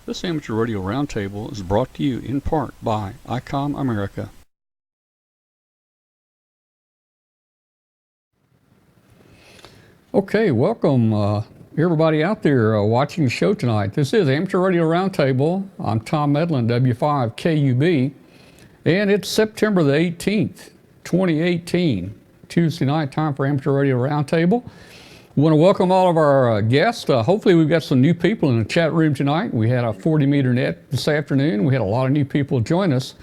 This Amateur Radio Roundtable is brought to you in part by Icom America. Okay, welcome everybody out there watching the show tonight. This is Amateur Radio Roundtable. I'm Tom Medlin, W5KUB, and it's September the 18th, 2018, Tuesday night, time for Amateur Radio Roundtable. We want to welcome all of our guests. Hopefully we've got some new people in the chat room tonight. We had a 40-meter net this afternoon. We had a lot of new people join us,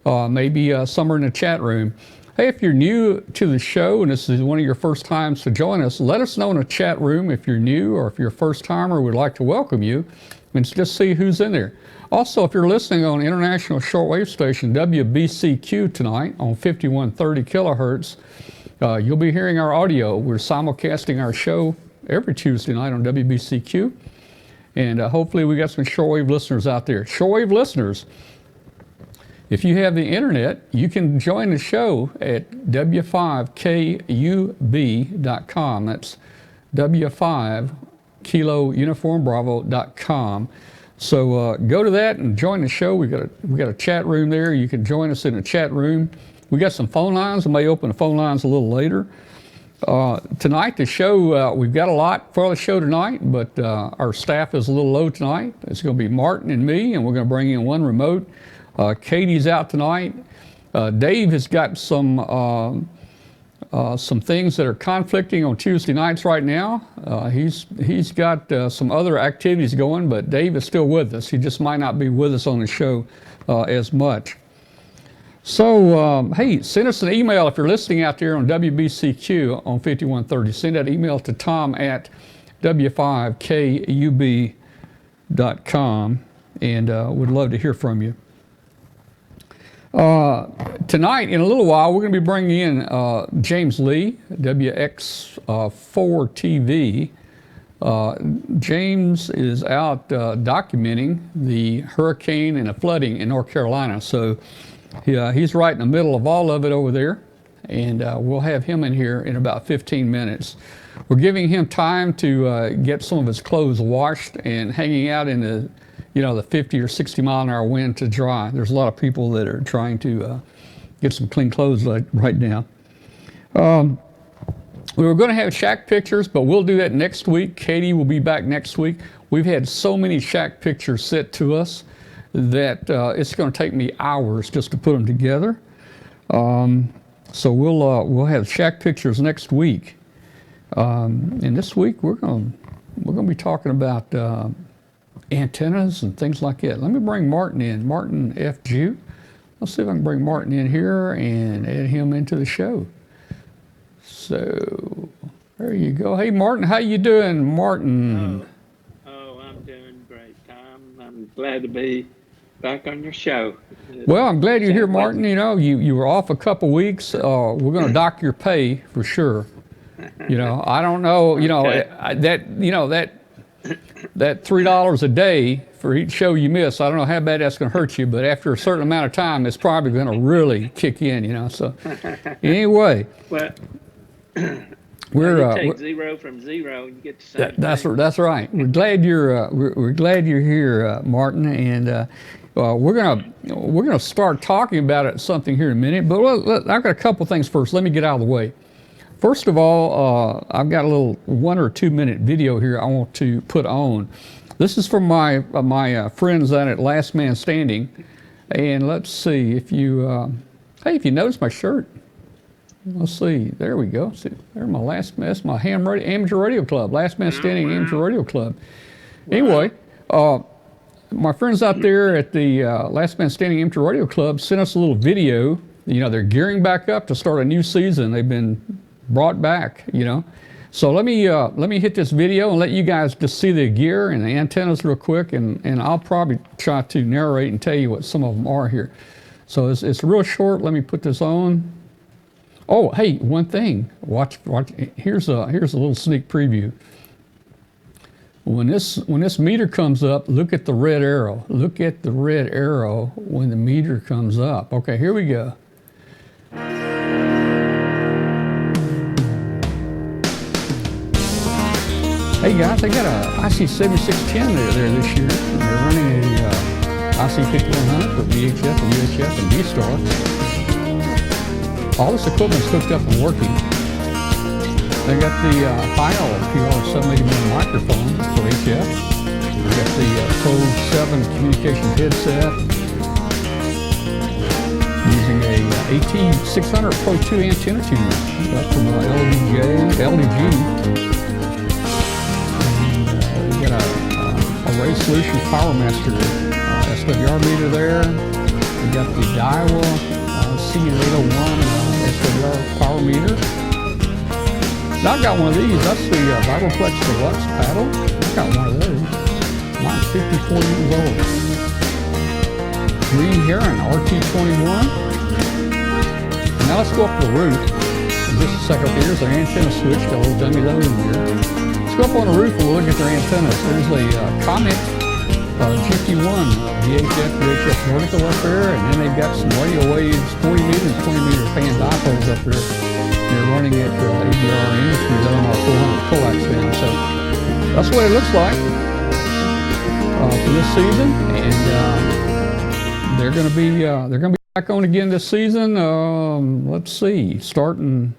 maybe some are in the chat room. Hey, if you're new to the show and this is one of your first times to join us, let us know in the chat room if you're new or if you're a first timer. We'd like to welcome you and just see who's in there. Also, if you're listening on international shortwave station WBCQ tonight on 5130 kilohertz, you'll be hearing our audio. We're simulcasting our show every Tuesday night on WBCQ. And hopefully we got some shortwave listeners out there. Shortwave listeners, if you have the internet, you can join the show at w5kub.com. That's w5 kilo uniform bravo.com. So go to that and join the show. We got a chat room there. You can join us in the chat room. We got some phone lines. I may open the phone lines a little later. Tonight, the show, we've got a lot for the show tonight, but our staff is a little low tonight. It's going to be Martin and me, and we're going to bring in one remote. Katie's out tonight. Dave has got some things that are conflicting on Tuesday nights right now. He's got some other activities going, but Dave is still with us. He just might not be with us on the show as much. So, hey, send us an email if you're listening out there on WBCQ on 5130. Send that email to tom at w5kub.com, and we'd love to hear from you. Tonight, in a little while, we're going to be bringing in James Lee, WX4 TV. James is out documenting the hurricane and the flooding in North Carolina. So he's right in the middle of all of it over there, and we'll have him in here in about 15 minutes. We're giving him time to get some of his clothes washed and hanging out in the 50 or 60 mile an hour wind to dry. There's a lot of people that are trying to get some clean clothes right now. We were going to have shack pictures, but we'll do that next week. Katie will be back next week. We've had so many shack pictures sent to us that it's going to take me hours just to put them together. So we'll have shack pictures next week. And this week we're going to be talking about antennas and things like that. Let me bring Martin in, Martin F. Jew. Let's see if I can bring Martin in here and add him into the show. So there you go. Hey, Martin, how you doing, Martin? Oh, I'm doing great, Tom. I'm glad to be back on your show. Well, I'm glad you're here, Martin. You know, you were off a couple weeks. We're going to dock your pay for sure. I don't know. That $3 a day for each show you miss, I don't know how bad that's going to hurt you, but after a certain amount of time, it's probably going to really kick in, So anyway, well, we're take zero from zero, and you get the same. That's right. We're glad you're here, Martin, and we're gonna start talking about something here in a minute. But I've got a couple things first. Let me get out of the way. First of all, I've got a little 1 or 2 minute video here I want to put on. This is from my friends out at Last Man Standing, and let's see if you if you notice my shirt. Let's see. There we go. See, there's that's my amateur radio club, Last Man Standing Amateur Radio Club. Anyway, my friends out there at the Last Man Standing Amateur Radio Club sent us a little video. They're gearing back up to start a new season. They've been brought back, So let me hit this video and let you guys just see the gear and the antennas real quick, and I'll probably try to narrate and tell you what some of them are here. So it's real short. Let me put this on. Oh, hey, one thing. Watch. Here's a little sneak preview. When this meter comes up, look at the red arrow. Look at the red arrow when the meter comes up. Okay, here we go. Hey guys, I got a IC7610 there this year. And they're running a IC5100 for VHF and UHF and D-Star. All this equipment's hooked up and working. They got the Heil PR780mm microphone for HF. We got the Code 7 communications headset using a AT600 Pro 2 antenna tuner. That's from LDG. Array Solution Power Master SWR meter there. We got the Daiwa C801 SWR power meter. Now I've got one of these. That's the Vibroplex Deluxe paddle. I've got one of those. Mine's 54 years old. Green Heron RT21. Now let's go up the roof. In just a second, here's our antenna switch. Got a little dummy load in here. Go up on the roof and we'll look at their antennas. There's a Comet GP1 VHF, UHF vertical up there, and then they've got some radio waves, 40 meter and 20 meter fan dipoles up there. They're running at ABR Industries LMR 400 coax band. So that's what it looks like for this season, and they're going to be back on again this season. Let's see, starting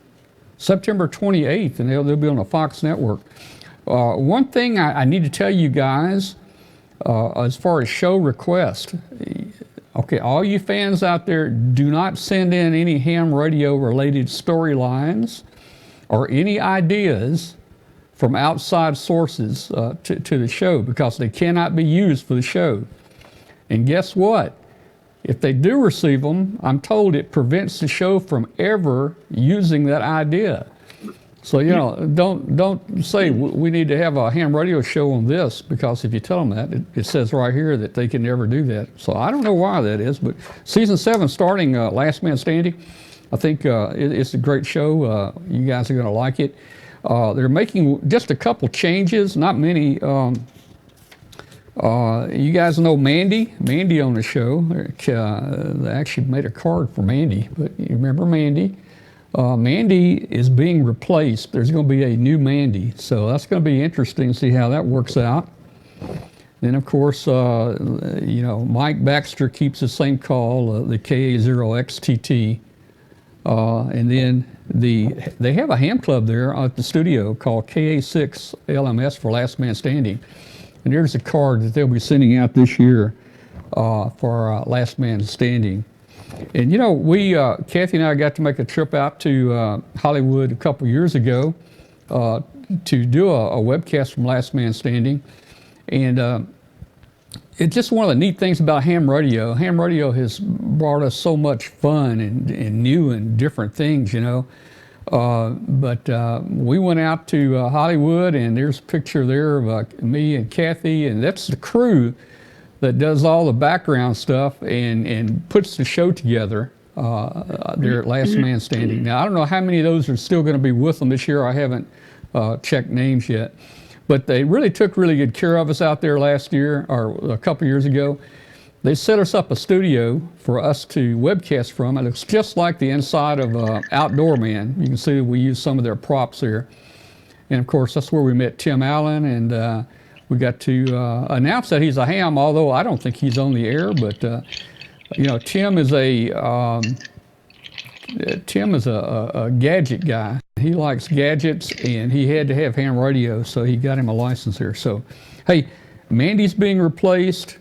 September 28th, and they'll be on the Fox network. One thing I need to tell you guys, as far as show request, okay, all you fans out there, do not send in any ham radio related storylines or any ideas from outside sources to the show, because they cannot be used for the show. And guess what? If they do receive them, I'm told it prevents the show from ever using that idea. So, you know, don't say we need to have a ham radio show on this, because if you tell them that, it says right here that they can never do that. So I don't know why that is, but season 7 starting Last Man Standing. I think it's a great show. You guys are going to like it. They're making just a couple changes, not many. You guys know Mandy on the show. They actually made a card for Mandy, but you remember Mandy? Mandy is being replaced. There's going to be a new Mandy, so that's going to be interesting to see how that works out. Then, of course, you know, Mike Baxter keeps the same call, the KA0XTT, and then they have a ham club there at the studio called KA6LMS for Last Man Standing, and there's a card that they'll be sending out this year for Last Man Standing. And you know, Kathy and I got to make a trip out to Hollywood a couple years ago to do a webcast from Last Man Standing. And it's just one of the neat things about ham radio. Ham radio has brought us so much fun and new and different things, you know. But we went out to Hollywood, and there's a picture there of me and Kathy, and that's the crew that does all the background stuff and puts the show together there at Last Man Standing. Now, I don't know how many of those are still going to be with them this year. I haven't checked names yet. But they really took really good care of us out there last year, or a couple years ago. They set us up a studio for us to webcast from. It looks just like the inside of Outdoor Man. You can see we used some of their props there. And of course, that's where we met Tim Allen, and we got to announce that he's a ham, although I don't think he's on the air. But you know, Tim is a gadget guy. He likes gadgets, and he had to have ham radio, so he got him a license here. So, hey, Mandy's being replaced.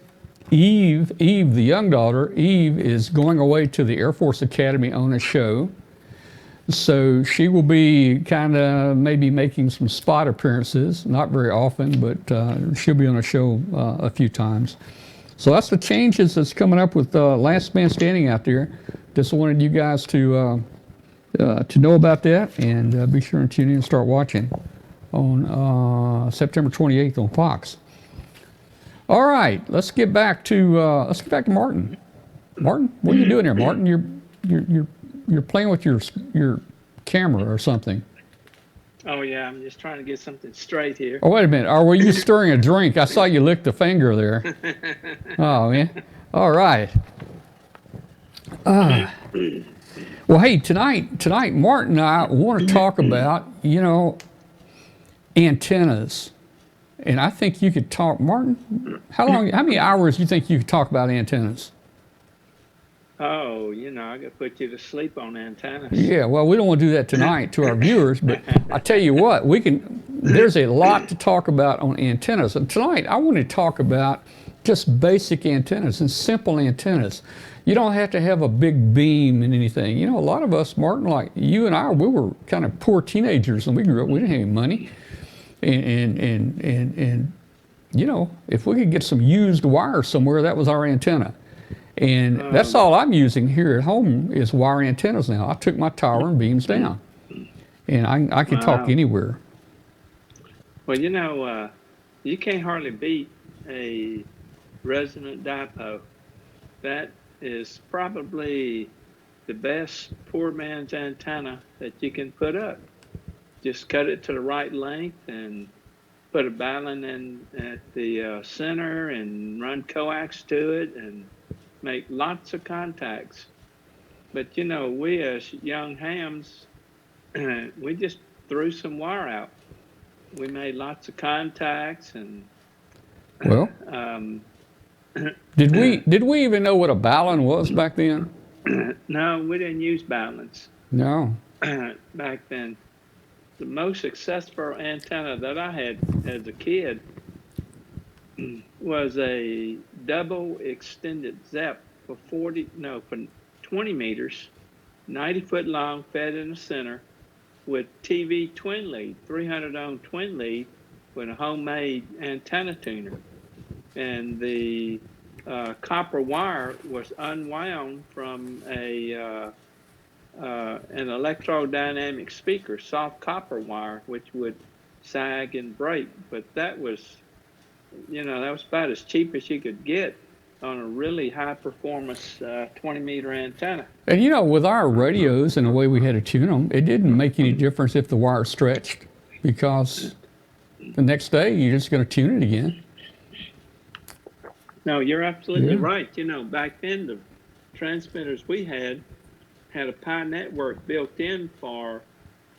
Eve, the young daughter, Eve is going away to the Air Force Academy on a show. So she will be kind of maybe making some spot appearances, not very often, but she'll be on a show a few times. So that's the changes that's coming up with Last Man Standing out there. Just wanted you guys to know about that, and be sure and tune in and start watching. on September 28th on Fox. All right, let's get back to Martin. Martin, what are you doing there, Martin? You're playing with your camera or something. Oh yeah, I'm just trying to get something straight here. Oh, wait a minute. Were you stirring a drink? I saw you lick the finger there. Oh, man. All right. Well, hey, tonight, Martin and I want to talk about, antennas. And I think you could talk, Martin, how many hours do you think you could talk about antennas? Oh, I could put you to sleep on antennas. Yeah, well, we don't want to do that tonight to our viewers, but I tell you what, there's a lot to talk about on antennas. And tonight, I want to talk about just basic antennas and simple antennas. You don't have to have a big beam and anything. A lot of us, Martin, like you and I, we were kind of poor teenagers and we grew up, we didn't have any money. And if we could get some used wire somewhere, that was our antenna. And that's all I'm using here at home is wire antennas now. I took my tower and beams down. And I can talk anywhere. Well, you can't hardly beat a resonant dipole. That is probably the best poor man's antenna that you can put up. Just cut it to the right length and put a balun in at the center and run coax to it and make lots of contacts. But we as young hams, we just threw some wire out. We made lots of contacts and well, did we even know what a balun was back then? No, we didn't use baluns. No. Back then. The most successful antenna that I had as a kid was a double extended ZEP for 20 meters, 90 foot long, fed in the center with TV twin lead, 300 ohm twin lead with a homemade antenna tuner. And the copper wire was unwound from an electrodynamic speaker, soft copper wire, which would sag and break. But that was, that was about as cheap as you could get on a really high performance 20 meter antenna. And with our radios and the way we had to tune them, it didn't make any difference if the wire stretched because the next day you're just going to tune it again. No, you're absolutely right. Back then the transmitters we had a pi network built in for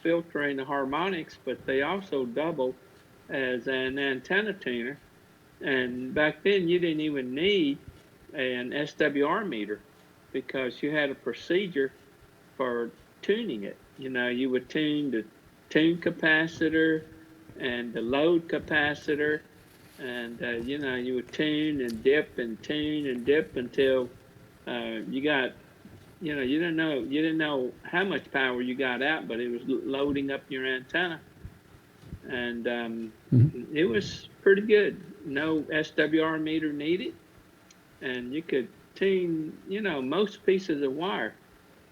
filtering the harmonics, but they also doubled as an antenna tuner. And back then you didn't even need an SWR meter because you had a procedure for tuning it. You would tune the tune capacitor and the load capacitor, and you would tune and dip and tune and dip until you got, you didn't know how much power you got out, but it was loading up your antenna, and it was pretty good. No SWR meter needed, and you could tune, most pieces of wire.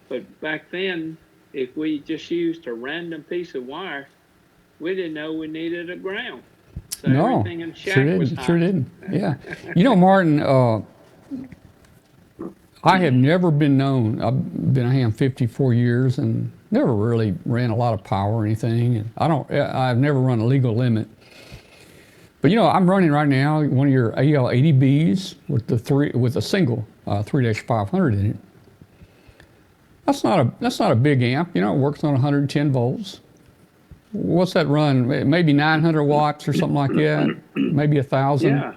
But back then, if we just used a random piece of wire, we didn't know we needed a ground. So no, everything in the shack was hot. Sure didn't. Yeah. Martin, I have never been known, I've been a ham 54 years and never really ran a lot of power or anything. And I've never run a legal limit. But I'm running right now one of your AL80Bs with a single 3-500 in it. That's not a big amp. It works on 110 volts. What's that run? Maybe 900 watts or something like that. Maybe 1,000.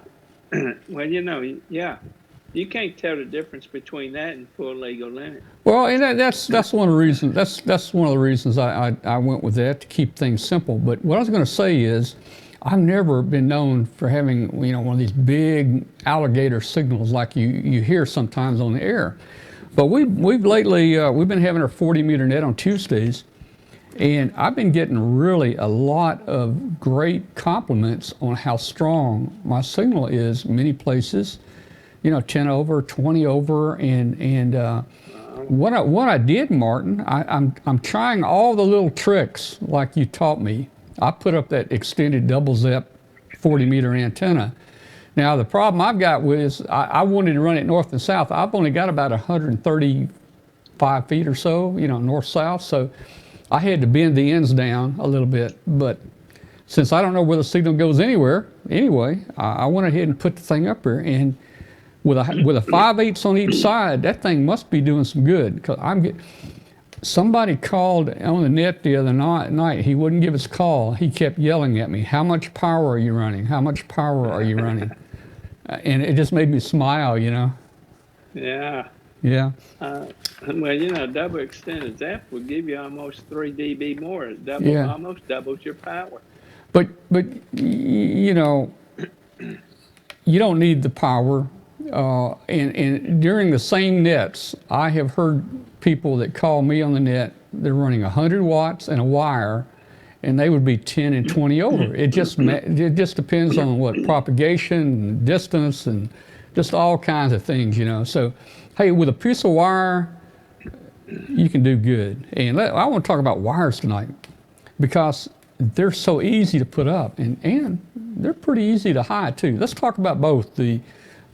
Yeah. Well, you can't tell the difference between that and full legal limit. Well, and that's one of the reasons. That's one of the reasons I went with that, to keep things simple. But what I was going to say is, I've never been known for having one of these big alligator signals like you hear sometimes on the air. But we've lately we've been having our 40 meter net on Tuesdays, and I've been getting really a lot of great compliments on how strong my signal is. Many places, 10 over, 20 over, and what I did, Martin, I'm trying all the little tricks like you taught me. I put up that extended double ZEP 40-meter antenna. Now, the problem I've got with is I wanted to run it north and south. I've only got about 135 feet or so, north-south. So I had to bend the ends down a little bit. But since I don't know where the signal goes anywhere, anyway, I went ahead and put the thing up there. And with a 5/8 on each side, that thing must be doing some good. Because somebody called on the net the other night. He wouldn't give his call. He kept yelling at me, "How much power are you running? How much power are you running?" And it just made me smile, Yeah. Yeah. Well, double extended ZEP will give you almost 3 dB more. It almost doubles your power. But you don't need the power. And during the same nets, I have heard people that call me on the net, they're running 100 watts and a wire, and they would be 10 and 20 over. It just depends on what propagation, distance, and just all kinds of things, So, hey, with a piece of wire, you can do good. And I want to talk about wires tonight because they're so easy to put up, and they're pretty easy to hide too. Let's talk about both the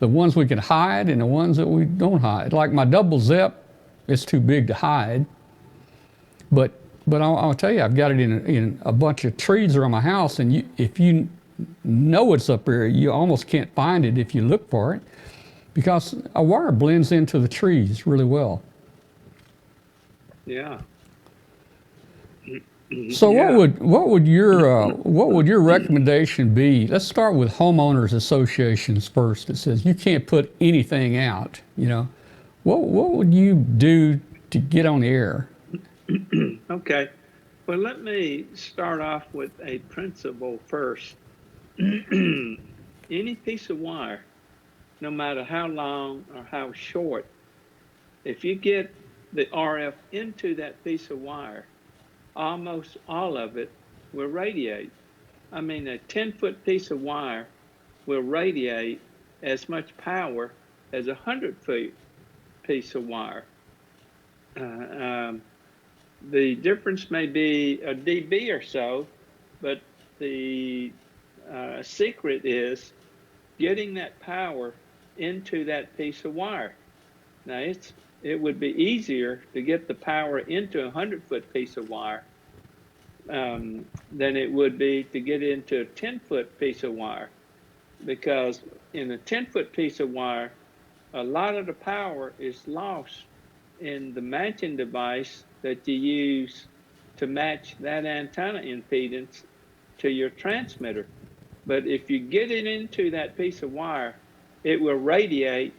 ones we can hide and the ones that we don't hide. Like my double ZEP, it's too big to hide. But I'll tell you, I've got it in a bunch of trees around my house, and if you know it's up there, you almost can't find it if you look for it, because a wire blends into the trees really well. Yeah. So what would your recommendation be? Let's start with homeowners associations first. It says you can't put anything out. What would you do to get on the air? Okay. Well, let me start off with a principle first. Any piece of wire, no matter how long or how short, if you get the RF into that piece of wire, almost all of it will radiate. I mean, a 10-foot piece of wire will radiate as much power as a 100-foot piece of wire. The difference may be a dB or so, but the secret is getting that power into that piece of wire. Now, it would be easier to get the power into a 100-foot piece of wire than it would be to get into a 10-foot piece of wire, because in a 10-foot piece of wire, a lot of the power is lost in the matching device that you use to match that antenna impedance to your transmitter. But if you get it into that piece of wire, it will radiate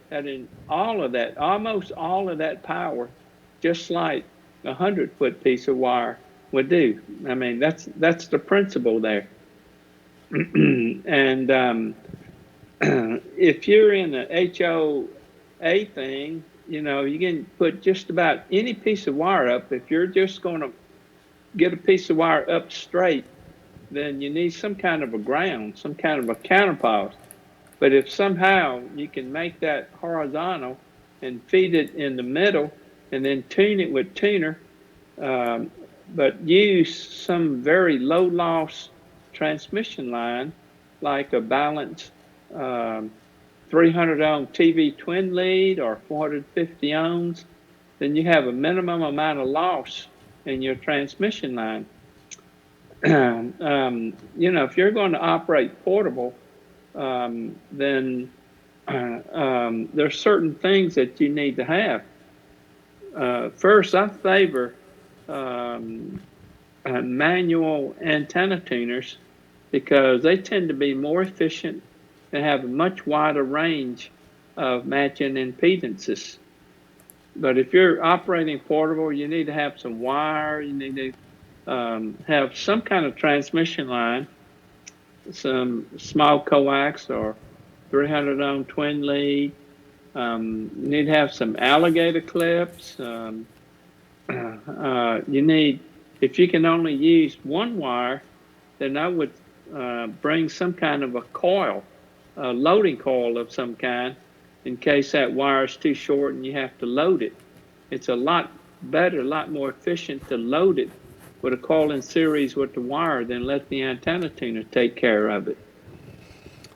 almost all of that power, just like a 100-foot piece of wire would do. I mean, that's the principle there. And if you're in the HOA thing, you can put just about any piece of wire up. If you're just going to get a piece of wire up straight, then you need some kind of a ground, some kind of a counterpart. But if somehow you can make that horizontal and feed it in the middle and then tune it with tuner, but use some very low loss transmission line, like a balanced 300 ohm TV twin lead or 450 ohms, then you have a minimum amount of loss in your transmission line. If you're going to operate portable, then there's certain things that you need to have. First, I favor manual antenna tuners because they tend to be more efficient and have a much wider range of matching impedances. But if you're operating portable, you need to have some wire, you need to have some kind of transmission line, some small coax or 300 ohm twin lead. You need to have some alligator clips. If you can only use one wire, then I would bring some kind of a coil, a loading coil of some kind, in case that wire is too short and you have to load it. It's a lot better, a lot more efficient to load it with a coiling series with the wire, then let the antenna tuner take care of it.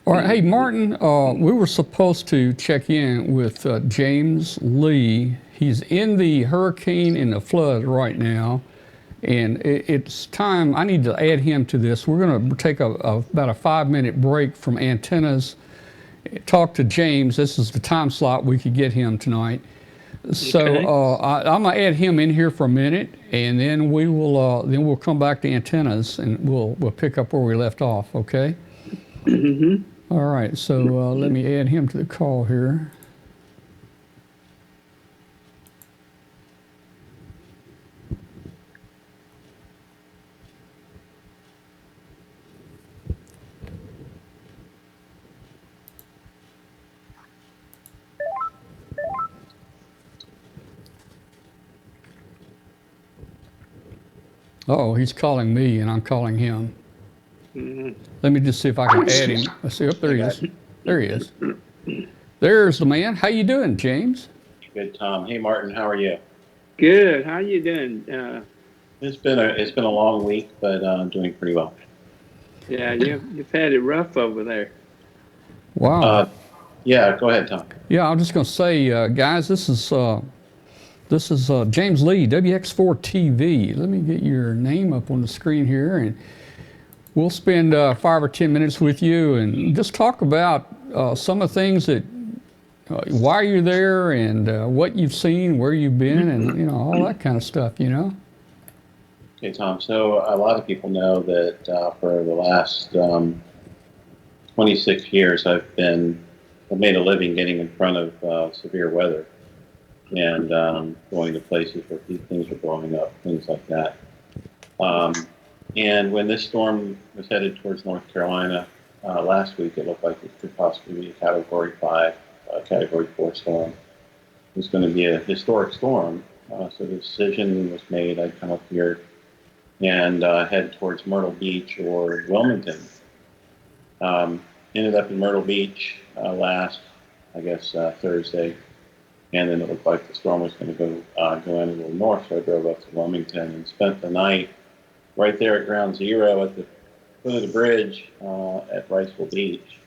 All right, hey Martin, we were supposed to check in with James Lee. He's in the hurricane and the flood right now, and it's time. I need to add him to this. We're going to take about a 5-minute break from antennas. Talk to James. This is the time slot we could get him tonight. So Okay. I'm gonna add him in here for a minute, and then we'll come back to antennas, and we'll pick up where we left off. Okay. Mm-hmm. All right. So let me add him to the call here. Oh, he's calling me, and I'm calling him. Mm-hmm. Let me just see if I can add him. Let's see. Oh, there he is. There he is. There's the man. How you doing, James? Good, Tom. Hey, Martin. How are you? Good. How you doing? It's been a long week, but I'm doing pretty well. Yeah, you've had it rough over there. Wow. Yeah. Go ahead, Tom. Yeah, I'm just gonna say, guys, this is James Lee, WX4 TV. Let me get your name up on the screen here, and we'll spend 5 or 10 minutes with you and just talk about some of the things that, why you're there, and what you've seen, where you've been, and all that kind of stuff. Okay, Tom. So a lot of people know that for the last 26 years, I've made a living getting in front of severe weather and going to places where things are blowing up, things like that. And when this storm was headed towards North Carolina last week, it looked like it could possibly be a Category 5, Category 4 storm. It was going to be a historic storm. So the decision was made. I'd come up here and head towards Myrtle Beach or Wilmington. Ended up in Myrtle Beach last, Thursday. And then it looked like the storm was going to go in a little north, so I drove up to Wilmington and spent the night right there at ground zero at the foot of the bridge at Riceville Beach,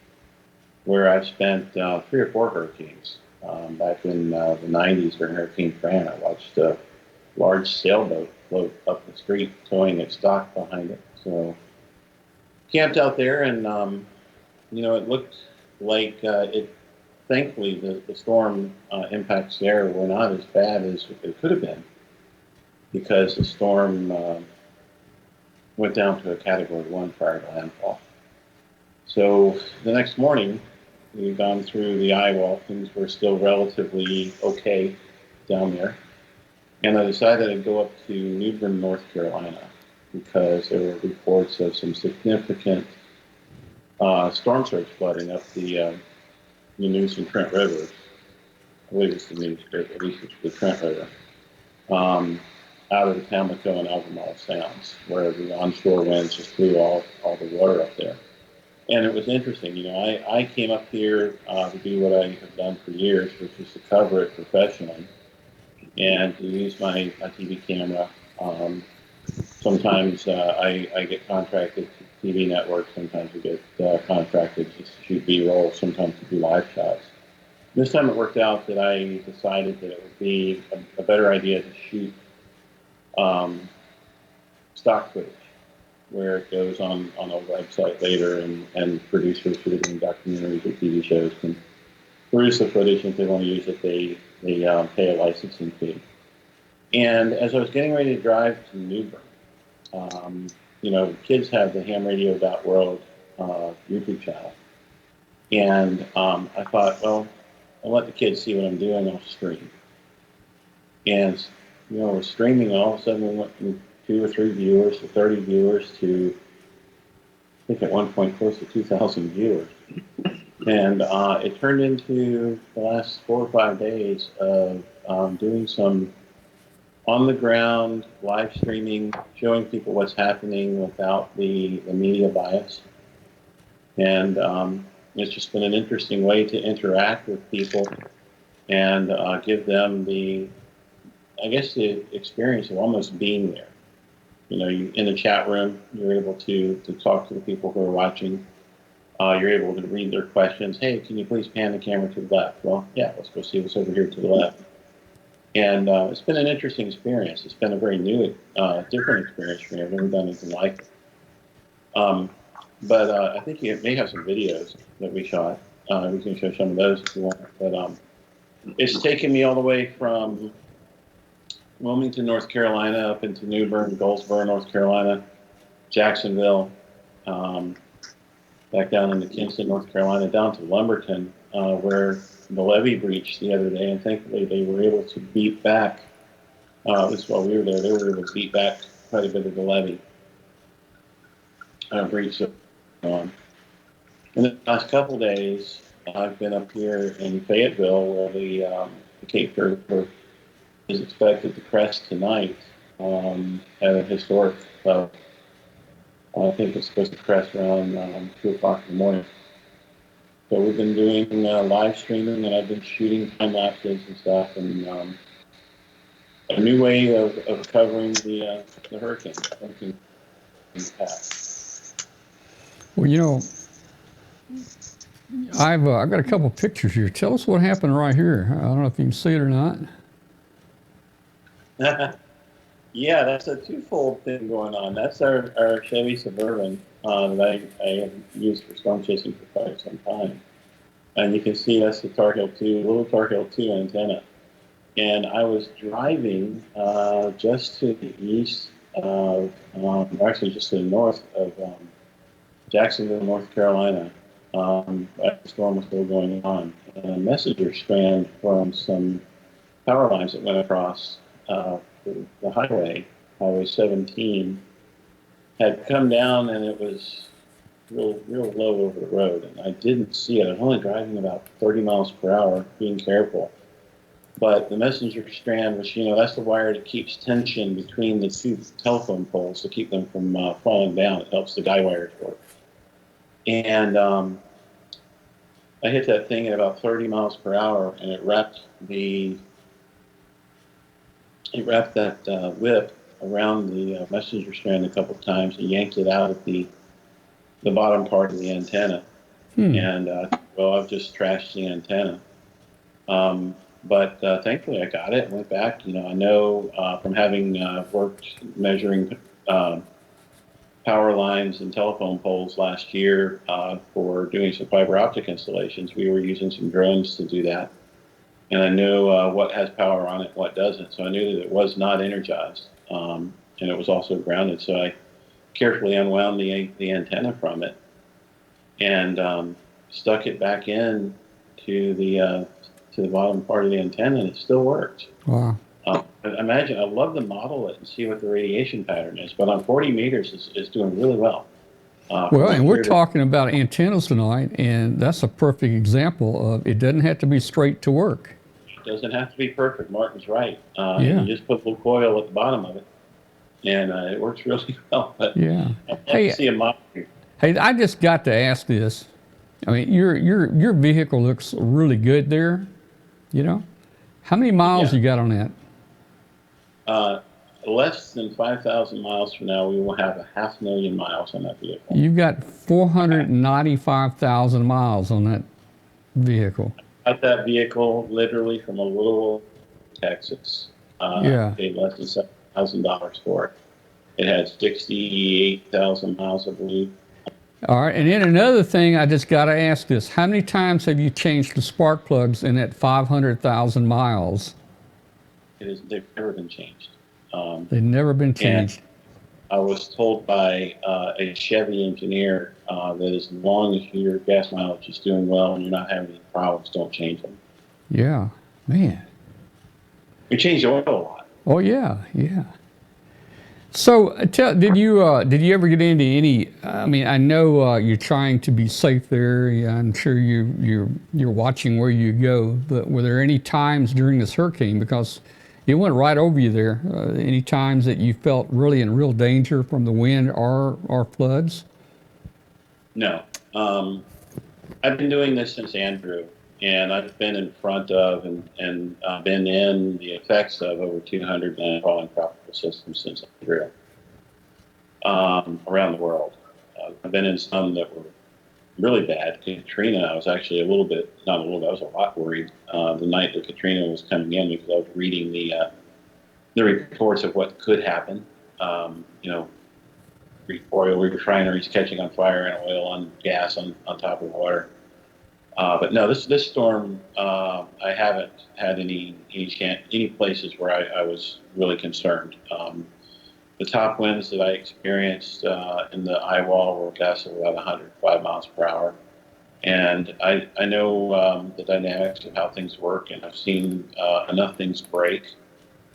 where I've spent 3 or 4 hurricanes. Back in the 90s during Hurricane Fran, I watched a large sailboat float up the street, towing its dock behind it. So camped out there, and it looked like thankfully, the storm impacts there were not as bad as it could have been, because the storm went down to a Category 1 prior to landfall. So the next morning, we'd gone through the eye wall. Things were still relatively okay down there. And I decided I'd go up to New Bern, North Carolina, because there were reports of some significant storm surge flooding up the Neuse and Trent River. I believe it's the Neuse, but at least it's the Trent River. Out of the Pamlico and Albemarle Sounds, where the onshore winds just blew all the water up there. And it was interesting. I came up here to do what I have done for years, which is to cover it professionally and to use my TV camera. Sometimes I get contracted to TV networks. Sometimes we get contracted just to shoot B-roll. Sometimes to do live shots. This time it worked out that I decided that it would be a better idea to shoot stock footage, where it goes on a website later, and producers who are doing documentaries or TV shows can produce the footage, and if they want to use it, they pay a licensing fee. And as I was getting ready to drive to New Bern, kids have the hamradio.world YouTube channel. And I thought, well, I'll let the kids see what I'm doing off stream. And, we're streaming, and all of a sudden we went from 2 or 3 viewers to 30 viewers to, I think at one point, close to 2,000 viewers. And it turned into the last 4 or 5 days of doing some on-the-ground live streaming, showing people what's happening without the media bias. And it's just been an interesting way to interact with people and give them the experience of almost being there. in the chat room, you're able to talk to the people who are watching. You're able to read their questions. Hey, can you please pan the camera to the left? Well, yeah, let's go see what's over here to the left. And it's been an interesting experience. It's been a very new, different experience for me. I've never done anything like it. But I think you may have some videos that we shot. We can show some of those if you want. But it's taken me all the way from Wilmington, North Carolina, up into New Bern, Goldsboro, North Carolina, Jacksonville, back down into Kinston, North Carolina, down to Lumberton, where the levee breached the other day, and thankfully they were able to beat back. This is while we were there. They were able to beat back quite a bit of the levee breach. In the last couple days, I've been up here in Fayetteville, where the Cape Fear River is expected to crest tonight at a historic level. I think it's supposed to crest around 2 o'clock in the morning. So we've been doing live streaming, and I've been shooting time lapses and stuff, and a new way of covering the hurricane. Well, I've got a couple pictures here. Tell us what happened right here. I don't know if you can see it or not. Yeah, that's a twofold thing going on. That's our Chevy Suburban that I have used for storm chasing for quite some time. And you can see that's the Tar Heel 2, little Tar Heel 2 antenna. And I was driving just to the east of, actually just to the north of Jacksonville, North Carolina. The storm was still going on. And a messenger strand from some power lines that went across the highway, Highway 17, had come down, and it was real low over the road, and I didn't see it. I was only driving about 30 miles per hour, being careful. But the messenger strand was, that's the wire that keeps tension between the two telephone poles to keep them from falling down. It helps the guy wires work. And I hit that thing at about 30 miles per hour, and it wrapped that whip around the messenger strand a couple of times and yanked it out at the bottom part of the antenna. And, I've just trashed the antenna. But thankfully I got it and went back. I know from having worked measuring power lines and telephone poles last year for doing some fiber optic installations, we were using some drones to do that. And I knew what has power on it and what doesn't. So I knew that it was not energized. And it was also grounded. So I carefully unwound the antenna from it and stuck it back in to the bottom part of the antenna, and it still works. Wow. Imagine, I love to model it and see what the radiation pattern is, but on 40 meters is doing really well. Well, and we're talking about antennas tonight, and that's a perfect example of it doesn't have to be straight to work. It doesn't have to be perfect. Martin's right. Yeah. You just put a little coil at the bottom of it, and it works really well. But yeah. Hey, see a model here. Hey, I just got to ask this. I mean, your vehicle looks really good there. How many miles you got on that? Less than 5,000 miles from now, we will have 500,000 miles on that vehicle. You've got 495,000 miles on that vehicle. I got that vehicle literally from a little Texas. Paid less than $7,000 for it. It had 68,000 miles, I believe. All right, and then another thing, I just got to ask this. How many times have you changed the spark plugs in that 500,000 miles? They've never been changed. They've never been changed. I was told by a Chevy engineer that as long as your gas mileage is doing well and you're not having any problems, don't change them. Yeah, man. We change oil a lot. Oh yeah. So, did you ever get into any? I mean, I know you're trying to be safe there. Yeah, I'm sure you're watching where you go. But were there any times during this hurricane, because it went right over you there, any times that you felt really in real danger from the wind or floods? No. I've been doing this since Andrew, and I've been in front of and been in the effects of over 200 landfalling tropical systems since Andrew. around the world. I've been in some that were really bad. Katrina, I was actually not a little bit, I was a lot worried the night that Katrina was coming in, because I was reading the reports of what could happen. You know, oil refineries catching on fire and oil on gas on top of water. But no, this storm, I haven't had any places where I was really concerned. The top winds that I experienced in the eye wall were gusts of about 105 miles per hour. And I know the dynamics of how things work, and I've seen enough things break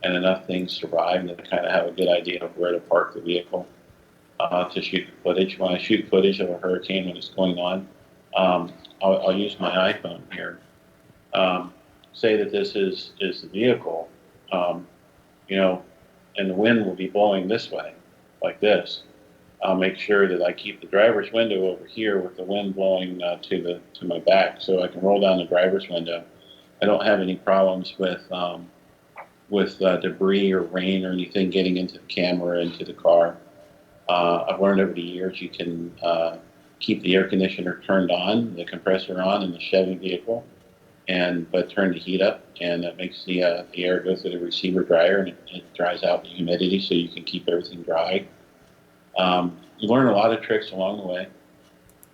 and enough things survive that I kind of have a good idea of where to park the vehicle to shoot the footage. When I shoot footage of a hurricane when it's going on, I'll use my iPhone here. Say that this is the vehicle, you know, and the wind will be blowing this way, like this. I'll make sure that I keep the driver's window over here with the wind blowing to my back, so I can roll down the driver's window. I don't have any problems with debris or rain or anything getting into the camera, into the car. I've learned over the years you can keep the air conditioner turned on, the compressor on in the Chevy vehicle, but turn the heat up, and that makes the air go through the receiver dryer, and it dries out the humidity, so you can keep everything dry. You learn a lot of tricks along the way,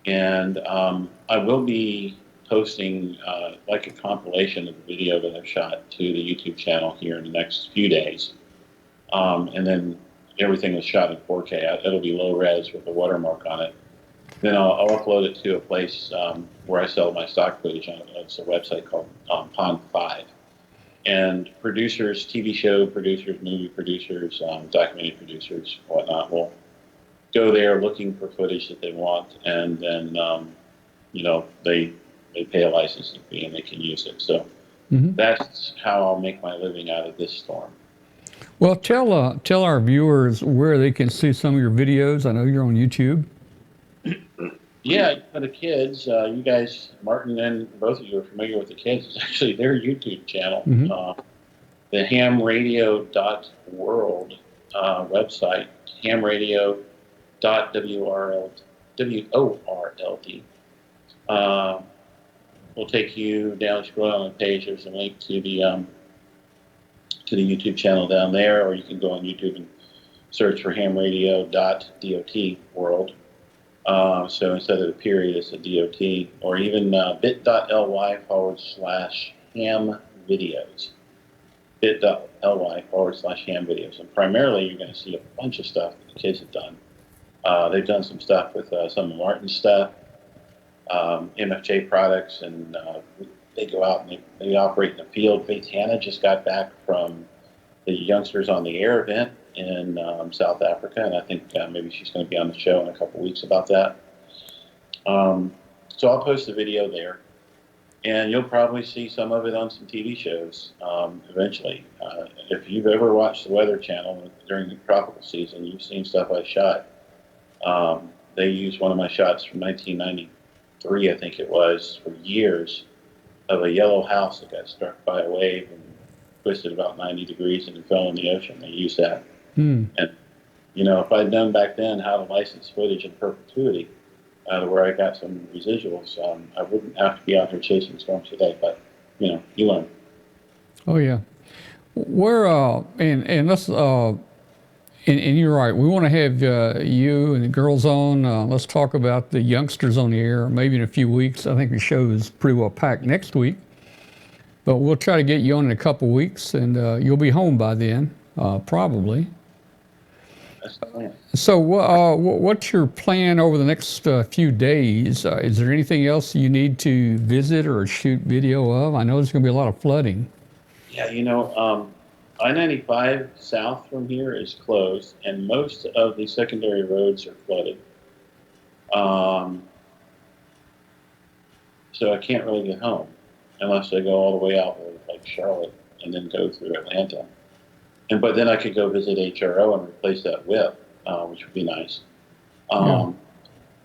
and I will be posting like a compilation of the video that I've shot to the YouTube channel here in the next few days, and then everything was shot in 4K. It'll be low res with a watermark on it. Then I'll upload it to a place where I sell my stock footage. It's a website called Pond 5. And producers, TV show producers, movie producers, documentary producers, whatnot, will go there looking for footage that they want, and then you know, they pay a licensing fee and they can use it. So that's how I'll make my living out of this storm. Well, tell our viewers where they can see some of your videos. I know you're on YouTube. Yeah, for the kids, you guys, Martin and both of you are familiar with the kids. It's actually their YouTube channel. The hamradio.world website, hamradio.world, will take you down, scroll on the page. There's a link to the YouTube channel down there, or you can go on YouTube and search for hamradio.dot world. So instead of the period, it's a DOT, or even bit.ly/ham videos. bit.ly/ham videos. And primarily, you're going to see a bunch of stuff that the kids have done. They've done some stuff with some of Martin's stuff, MFJ products, and they go out and they operate in the field. Faith Hannah just got back from the Youngsters on the Air event in South Africa, and I think maybe she's going to be on the show in a couple weeks about that. So I'll post a video there, and you'll probably see some of it on some TV shows eventually. If you've ever watched the Weather Channel during the tropical season, you've seen stuff I shot. They used one of my shots from 1993, I think it was, for years, of a yellow house that got struck by a wave and twisted about 90 degrees and fell in the ocean. They used that. And, you know, if I'd known back then how to license footage in perpetuity, to where I got some residuals, I wouldn't have to be out here chasing storms today. But, you know, you learn. Oh, yeah. We're, and let's, and you're right, we want to have you and the girls on. Let's talk about the Youngsters on the Air, maybe in a few weeks. I think the show is pretty well packed next week. But we'll try to get you on in a couple weeks, and you'll be home by then, probably. That's the plan. So what's your plan over the next few days? Is there anything else you need to visit or shoot video of? I know there's going to be a lot of flooding. Yeah, you know, I-95 south from here is closed, and most of the secondary roads are flooded. So I can't really get home unless I go all the way out to like Charlotte and then go through Atlanta. But then I could go visit HRO and replace that whip, which would be nice.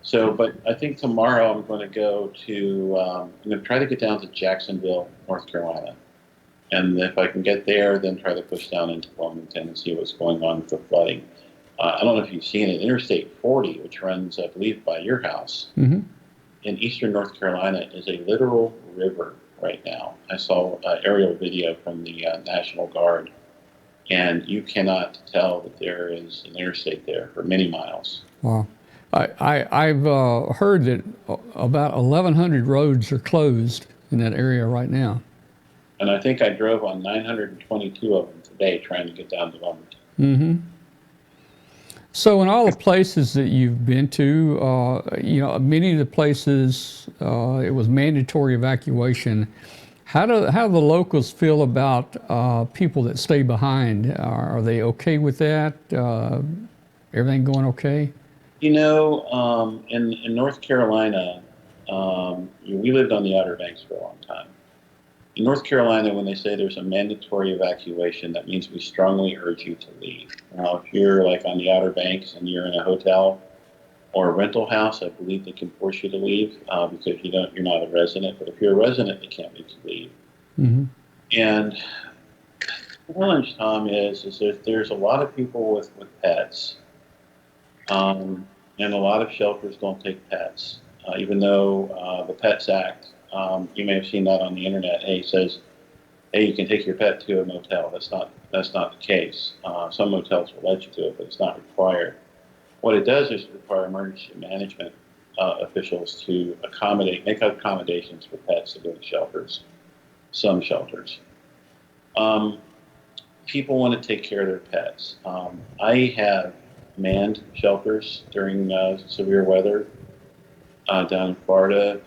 So, but I think tomorrow I'm going to go to, I'm going to try to get down to Jacksonville, North Carolina. And if I can get there, then try to push down into Wilmington and see what's going on with the flooding. I don't know if you've seen it, Interstate 40, which runs, I believe, by your house Mm-hmm. in eastern North Carolina, is a literal river right now. I saw aerial video from the National Guard, and you cannot tell that there is an interstate there for many miles. Wow. I've heard that about 1,100 roads are closed in that area right now. And I think I drove on 922 of them today trying to get down to Wilmington. Mm-hmm. So in all the places that you've been to, many of the places it was mandatory evacuation. How do the locals feel about people that stay behind? Are they okay with that? Everything going okay? In North Carolina, we lived on the Outer Banks for a long time. In North Carolina, when they say there's a mandatory evacuation, that means we strongly urge you to leave. Now, if you're like on the Outer Banks and you're in a hotel or a rental house, I believe they can force you to leave because you're not a resident. But if you're a resident, they can't make you leave. Mm-hmm. And the challenge, Tom, is that there's a lot of people with pets, and a lot of shelters don't take pets, even though the Pets Act. You may have seen that on the internet. Hey, it says, hey, you can take your pet to a motel. That's not the case. Some motels will let you do it, but it's not required. What it does is require emergency management officials to make accommodations for pets to go to shelters. Some shelters. People want to take care of their pets. I have manned shelters during severe weather. Down in Florida.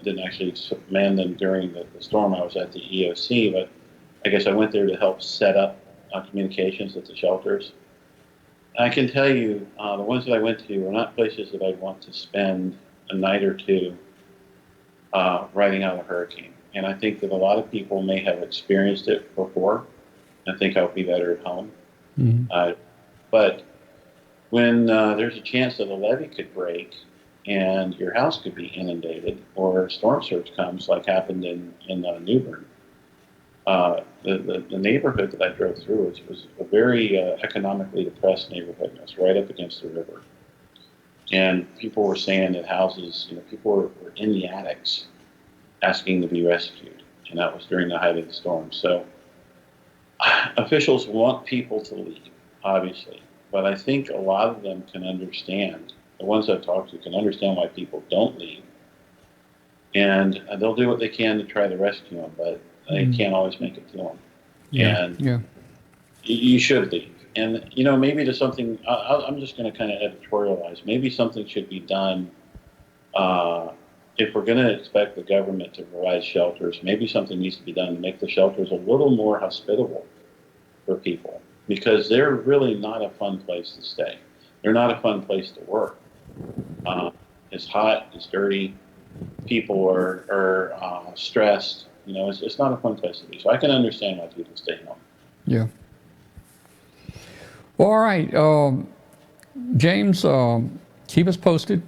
Didn't actually man them during the storm. I was at the EOC, but I guess I went there to help set up communications at the shelters. I can tell you, the ones that I went to were not places that I'd want to spend a night or two riding out a hurricane. And I think that a lot of people may have experienced it before. I think I'll be better at home. Mm-hmm. But when there's a chance that a levee could break, and your house could be inundated, or storm surge comes, like happened in New Bern. The neighborhood that I drove through was a very economically depressed neighborhood. It was right up against the river, and people were saying that houses, people were in the attics, asking to be rescued, and that was during the height of the storm. So officials want people to leave, obviously, but I think a lot of them can understand. The ones I've talked to can understand why people don't leave, and they'll do what they can to try to rescue them, but they can't always make it to them. Yeah. You should leave. And maybe there's something. I'm just going to kind of editorialize. Maybe something should be done if we're going to expect the government to provide shelters. Maybe something needs to be done to make the shelters a little more hospitable for people, because they're really not a fun place to stay. They're not a fun place to work. It's hot, it's dirty, people are stressed. It's not a fun place to be. So I can understand why people stay home. Yeah. Well, all right, James, keep us posted.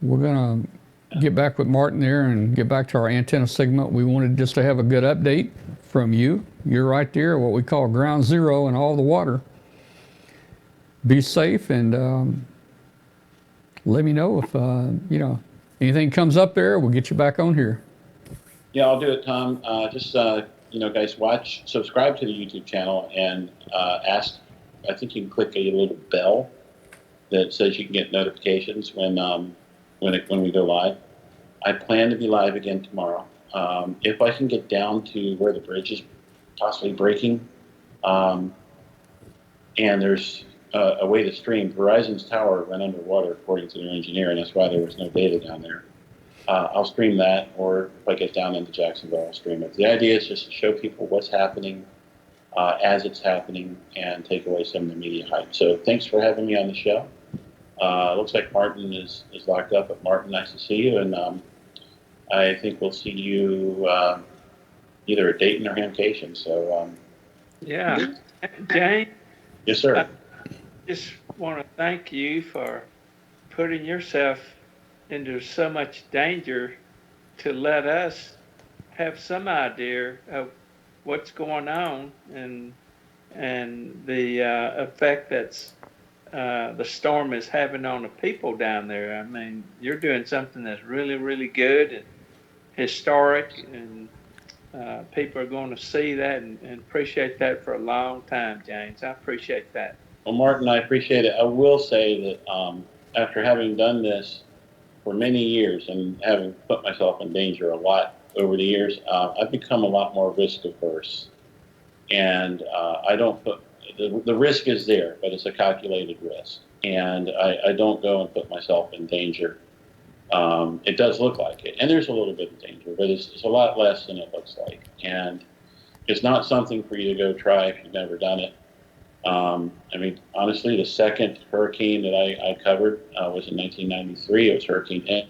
We're going to get back with Martin there and get back to our antenna segment. We wanted just to have a good update from you. You're right there, what we call ground zero in all the water. Be safe, and let me know if anything comes up there. We'll get you back on here. Yeah, I'll do it, Tom. Guys, subscribe to the YouTube channel, and ask. I think you can click a little bell that says you can get notifications when we go live. I plan to be live again tomorrow. If I can get down to where the bridge is possibly breaking, and there's a way to stream. Verizon's tower went underwater, according to their engineer, and that's why there was no data down there. I'll stream that, or if I get down into Jacksonville, I'll stream it. The idea is just to show people what's happening as it's happening and take away some of the media hype. So thanks for having me on the show. Looks like Martin is locked up, but Martin, nice to see you, and I think we'll see you either at Dayton or Hamcation. So Yeah. Jane, yes, sir. just want to thank you for putting yourself into so much danger to let us have some idea of what's going on and the effect that's the storm is having on the people down there. I mean, you're doing something that's really, really good and historic, and people are going to see that and appreciate that for a long time, James. I appreciate that. Well, Martin, I appreciate it. I will say that after having done this for many years and having put myself in danger a lot over the years, I've become a lot more risk averse. And I don't put, the risk is there, but it's a calculated risk. And I don't go and put myself in danger. It does look like it. And there's a little bit of danger, but it's a lot less than it looks like. And it's not something for you to go try if you've never done it. I mean, honestly, the second hurricane that I covered was in 1993. It was Hurricane N.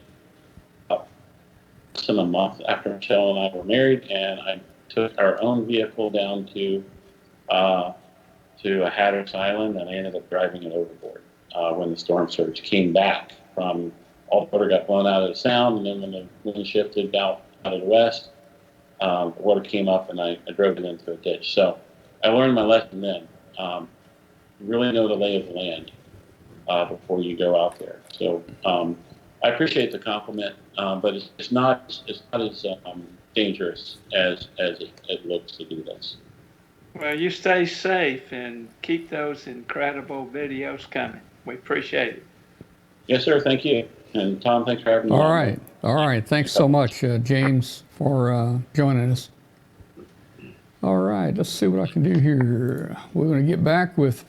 Less than a month after Michelle and I were married, and I took our own vehicle down to Hatteras Island, and I ended up driving it overboard when the storm surge came back from all the water got blown out of the sound, and then when the wind shifted out of the west, the water came up, and I drove it into a ditch. So I learned my lesson then. Really know the lay of the land before you go out there. So I appreciate the compliment, but it's not as dangerous as it looks to do this. Well, you stay safe and keep those incredible videos coming. We appreciate it. Yes, sir. Thank you. And Tom, thanks for having me. All right. All right. Thanks so much, James, for joining us. All right. Let's see what I can do here. We're going to get back with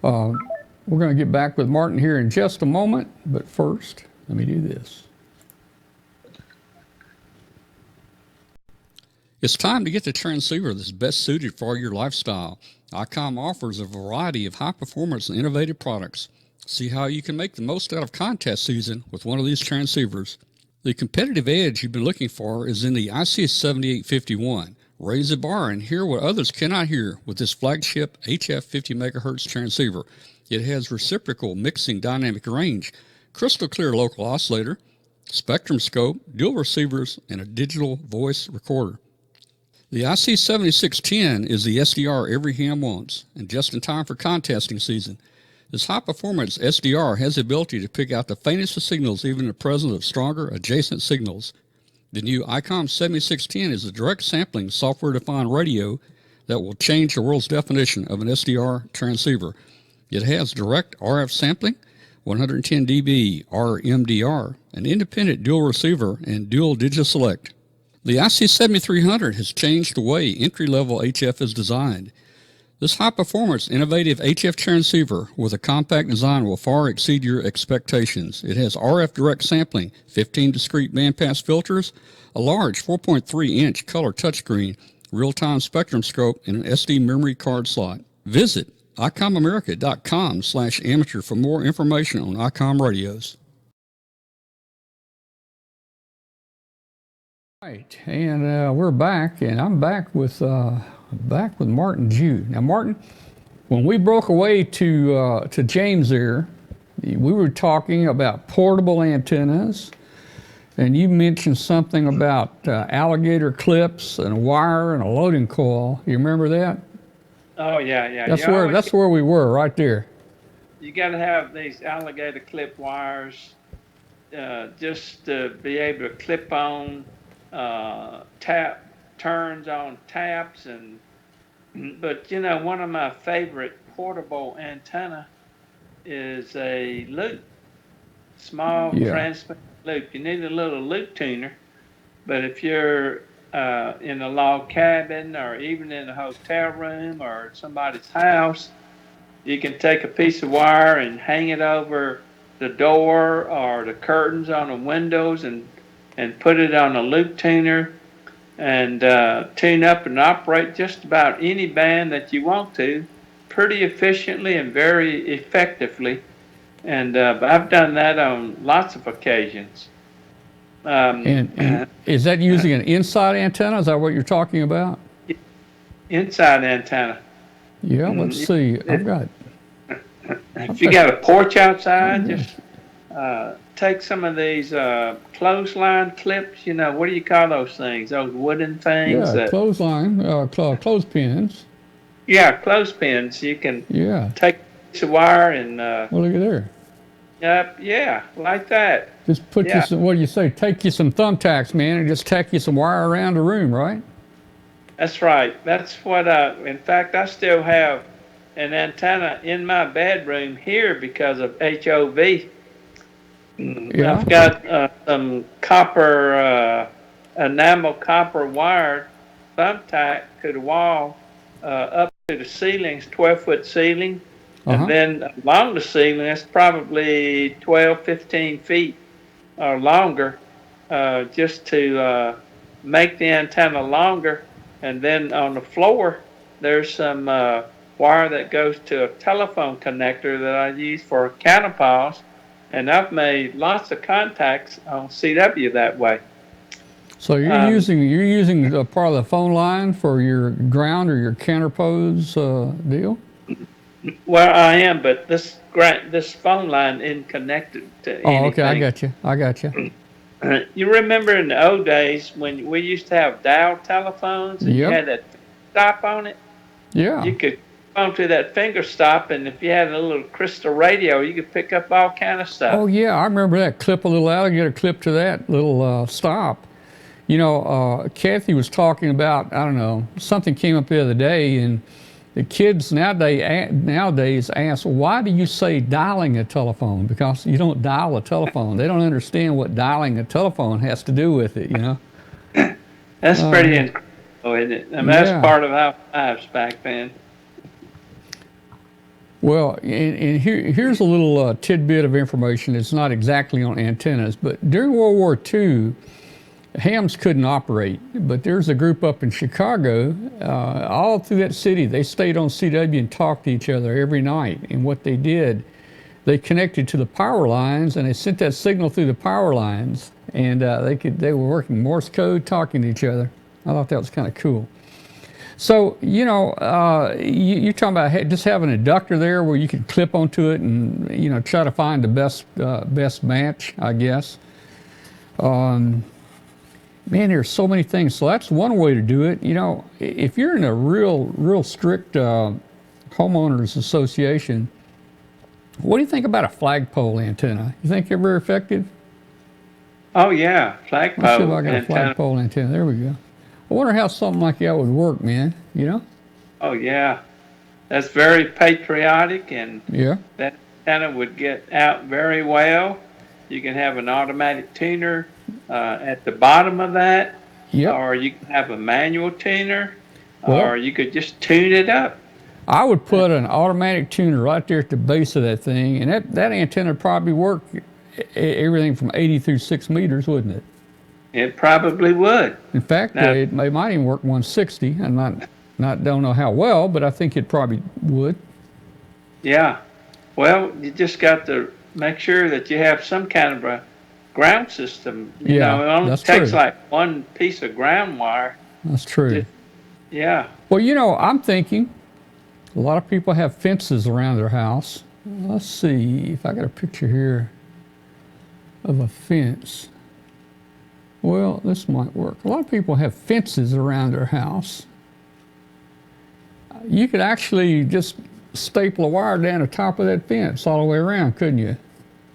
Martin here in just a moment. But first, let me do this. It's time to get the transceiver that's best suited for your lifestyle. Icom offers a variety of high-performance and innovative products. See how you can make the most out of contest season with one of these transceivers. The competitive edge you've been looking for is in the IC7851. Raise the bar and hear what others cannot hear with this flagship HF 50 MHz transceiver. It has reciprocal mixing dynamic range, crystal clear local oscillator, spectrum scope, dual receivers, and a digital voice recorder. The IC7610 is the SDR every ham wants, and just in time for contesting season. This high-performance SDR has the ability to pick out the faintest of signals even in the presence of stronger adjacent signals. The new Icom 7610 is a direct sampling software-defined radio that will change the world's definition of an SDR transceiver. It has direct RF sampling, 110 dB RMDR, an independent dual receiver, and dual digiselect. The IC7300 has changed the way entry-level HF is designed. This high-performance, innovative HF transceiver with a compact design will far exceed your expectations. It has RF direct sampling, 15 discrete bandpass filters, a large 4.3-inch color touchscreen, real-time spectrum scope, and an SD memory card slot. Visit icomamerica.com/amateur for more information on Icom radios. Right, and we're back, and I'm back with Martin Jew. Now, Martin, when we broke away to James there, we were talking about portable antennas, and you mentioned something about alligator clips and a wire and a loading coil. You remember that? Oh yeah. That's where we were, right there. You got to have these alligator clip wires just to be able to clip on turns on taps, but you know, one of my favorite portable antenna is a loop, small transmit loop. You need a little loop tuner, but if you're in a log cabin or even in a hotel room or somebody's house, you can take a piece of wire and hang it over the door or the curtains on the windows and put it on a loop tuner and tune up and operate just about any band that you want to, pretty efficiently and very effectively. And I've done that on lots of occasions. And is that using an inside antenna? Is that what you're talking about? Inside antenna. Yeah, let's see. I've got. If you got a porch outside, just take some of these clothesline clips. You know, what do you call those things? Those wooden things? Yeah, clothesline, clothespins. Yeah, clothespins. You can piece of wire and Well, look at there. yeah, like that. Just put you Yeah, some, what do you say? Take you some thumbtacks, man, and just tack you some wire around the room, right? that's right. That's what. In fact, I still have an antenna in my bedroom here because of HOV. Yeah. I've got some copper, enamel copper wire thumbtack to the wall, up to the ceilings, 12-foot ceiling. And Uh-huh. then along the ceiling, it's probably 12, 15 feet or longer, just to make the antenna longer. And then on the floor, there's some wire that goes to a telephone connector that I use for counterpause. And I've made lots of contacts on CW that way. So you're using a part of the phone line for your ground or your counterpose deal? Well, I am, but this phone line isn't connected to Oh, okay, I anything. got you. I got you. You remember in the old days when we used to have dial telephones and you Yep. had that stop on it? Yeah. You could phone to that finger stop, and if you had a little crystal radio, you could pick up all kind of Oh, stuff. yeah. I remember that. Clip a little alligator clip to that little stop. You know, Kathy was talking about, I don't know, something came up the other day, and the kids nowadays ask, why do you say dialing a telephone? Because you don't dial a telephone. They don't understand what dialing a telephone has to do with it, you know? That's pretty Yeah. incredible, isn't it? I mean, that's Yeah. part of our lives back then. Well, and here's a little tidbit of information. It's not exactly on antennas, but during World War II, hams couldn't operate. But there's a group up in Chicago, all through that city, they stayed on CW and talked to each other every night. And what they did, they connected to the power lines and they sent that signal through the power lines. And they were working Morse code, talking to each other. I thought that was kind of cool. So, you know, you're talking about just having a inductor there where you can clip onto it and, you know, try to find the best match, I guess. Man, there's so many things. So that's one way to do it. You know, if you're in a real strict homeowners association, what do you think about a flagpole antenna? You think they're very effective? Oh yeah, Let's see if I flagpole got a antenna. flagpole antenna. There we go. I wonder how something like that would work, man. You know? Oh yeah, that's very patriotic, and Yeah. that antenna would get out very well. You can have an automatic tuner at the bottom of that, Yep. or you can have a manual tuner, Well, or you could just tune it up. I would put an automatic tuner right there at the base of that thing, and that antenna would probably work everything from 80 through 6 meters, wouldn't it? It probably would. In fact, Now, it might even work 160. I'm not don't know how well, but I think it probably would. yeah. Well, you just got to make sure that you have some kind of a ground system. You Yeah, know, it only that's takes true. like one piece of ground wire. That's true. Yeah. Well, you know, I'm thinking a lot of people have fences around their house. Let's see if I got a picture here of a fence. Well, this might work. A lot of people have fences around their house. You could actually just staple a wire down the top of that fence all the way around, couldn't you?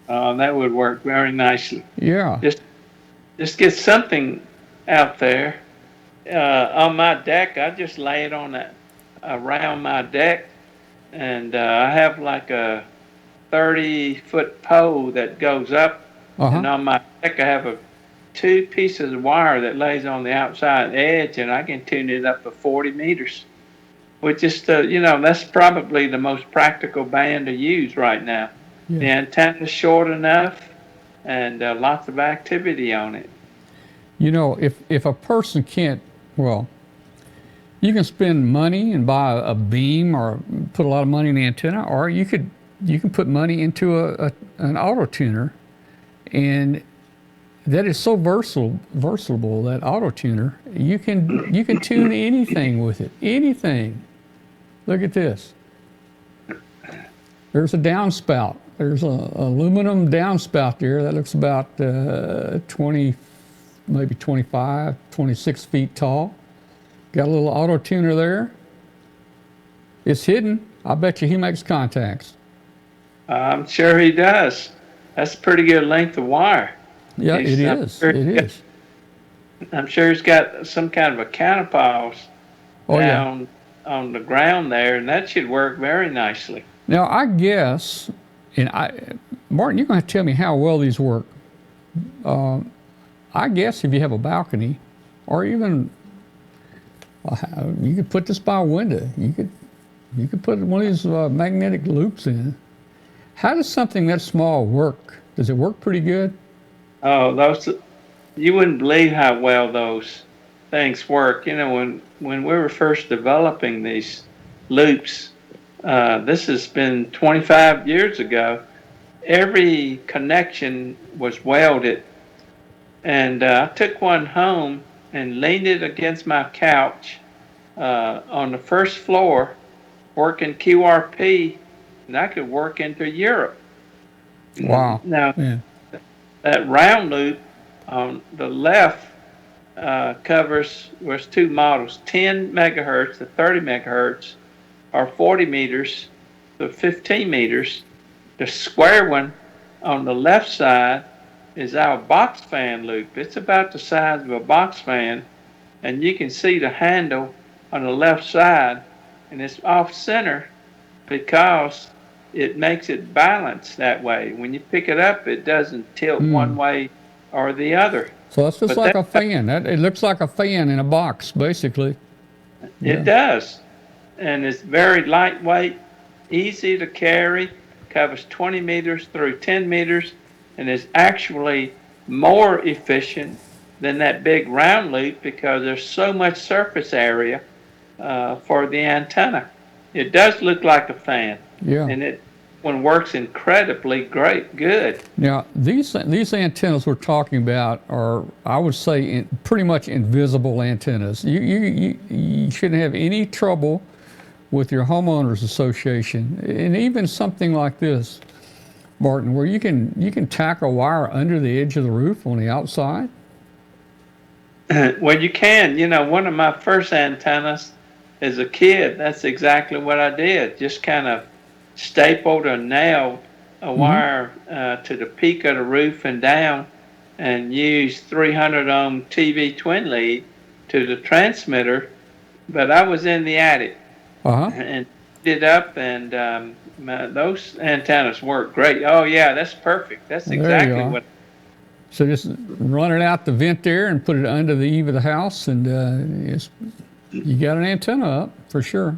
That would work very nicely. Yeah. Just get something out there. On my deck, I just lay it on around my deck, and I have like a 30-foot pole that goes up, and Uh-huh. on my deck I have two pieces of wire that lays on the outside edge, and I can tune it up to 40 meters, which is that's probably the most practical band to use right now. The Yeah. antenna's short enough, and lots of activity on it. You know, if a person can't, well, you can spend money and buy a beam or put a lot of money in the antenna, or you can put money into an auto tuner, and that is so versatile, that auto tuner. You can tune anything with it. Anything. Look at this. There's a downspout. There's a aluminum downspout there that looks about 20, maybe 25, 26 feet tall. Got a little auto tuner there. It's hidden. I bet you he makes contacts. I'm sure he does. That's a pretty good length of wire. Yeah, it is. It is. I'm sure he's got some kind of a counterpose Oh, yeah. down on the ground there, and that should work very nicely. Now, I guess, Martin, you're going to have to tell me how well these work. I guess if you have a balcony, or even you could put this by a window. You could put one of these magnetic loops in. How does something that small work? Does it work pretty good? Oh, you wouldn't believe how well those things work. You know, when we were first developing these loops, this has been 25 years ago. Every connection was welded, and I took one home and leaned it against my couch on the first floor, working QRP, and I could work into Europe. Wow. Now, Yeah. that round loop on the left was two models, 10 megahertz to 30 megahertz, or 40 meters to 15 meters. The square one on the left side is our box fan loop. It's about the size of a box fan, and you can see the handle on the left side, and it's off center because it makes it balanced that way. When you pick it up, it doesn't tilt one way or the other. So that's just But like a fan. It looks like a fan in a box, basically. It does. And it's very lightweight, easy to carry, covers 20 meters through 10 meters, and is actually more efficient than that big round loop because there's so much surface area for the antenna. It does look like a fan. Yeah. And it works incredibly good. Now, these antennas we're talking about are, I would say, pretty much invisible antennas. You shouldn't have any trouble with your homeowners association, and even something like this, Martin, where you can tack a wire under the edge of the roof on the outside. Well, you can. You know, one of my first antennas as a kid, that's exactly what I did. Just kind of stapled or nailed a wire to the peak of the roof and down, and used 300 ohm TV twin lead to the transmitter. But I was in the attic and it up, and those antennas work great. Oh yeah, that's perfect. That's exactly what. So just run it out the vent there and put it under the eave of the house, and you got an antenna up for sure.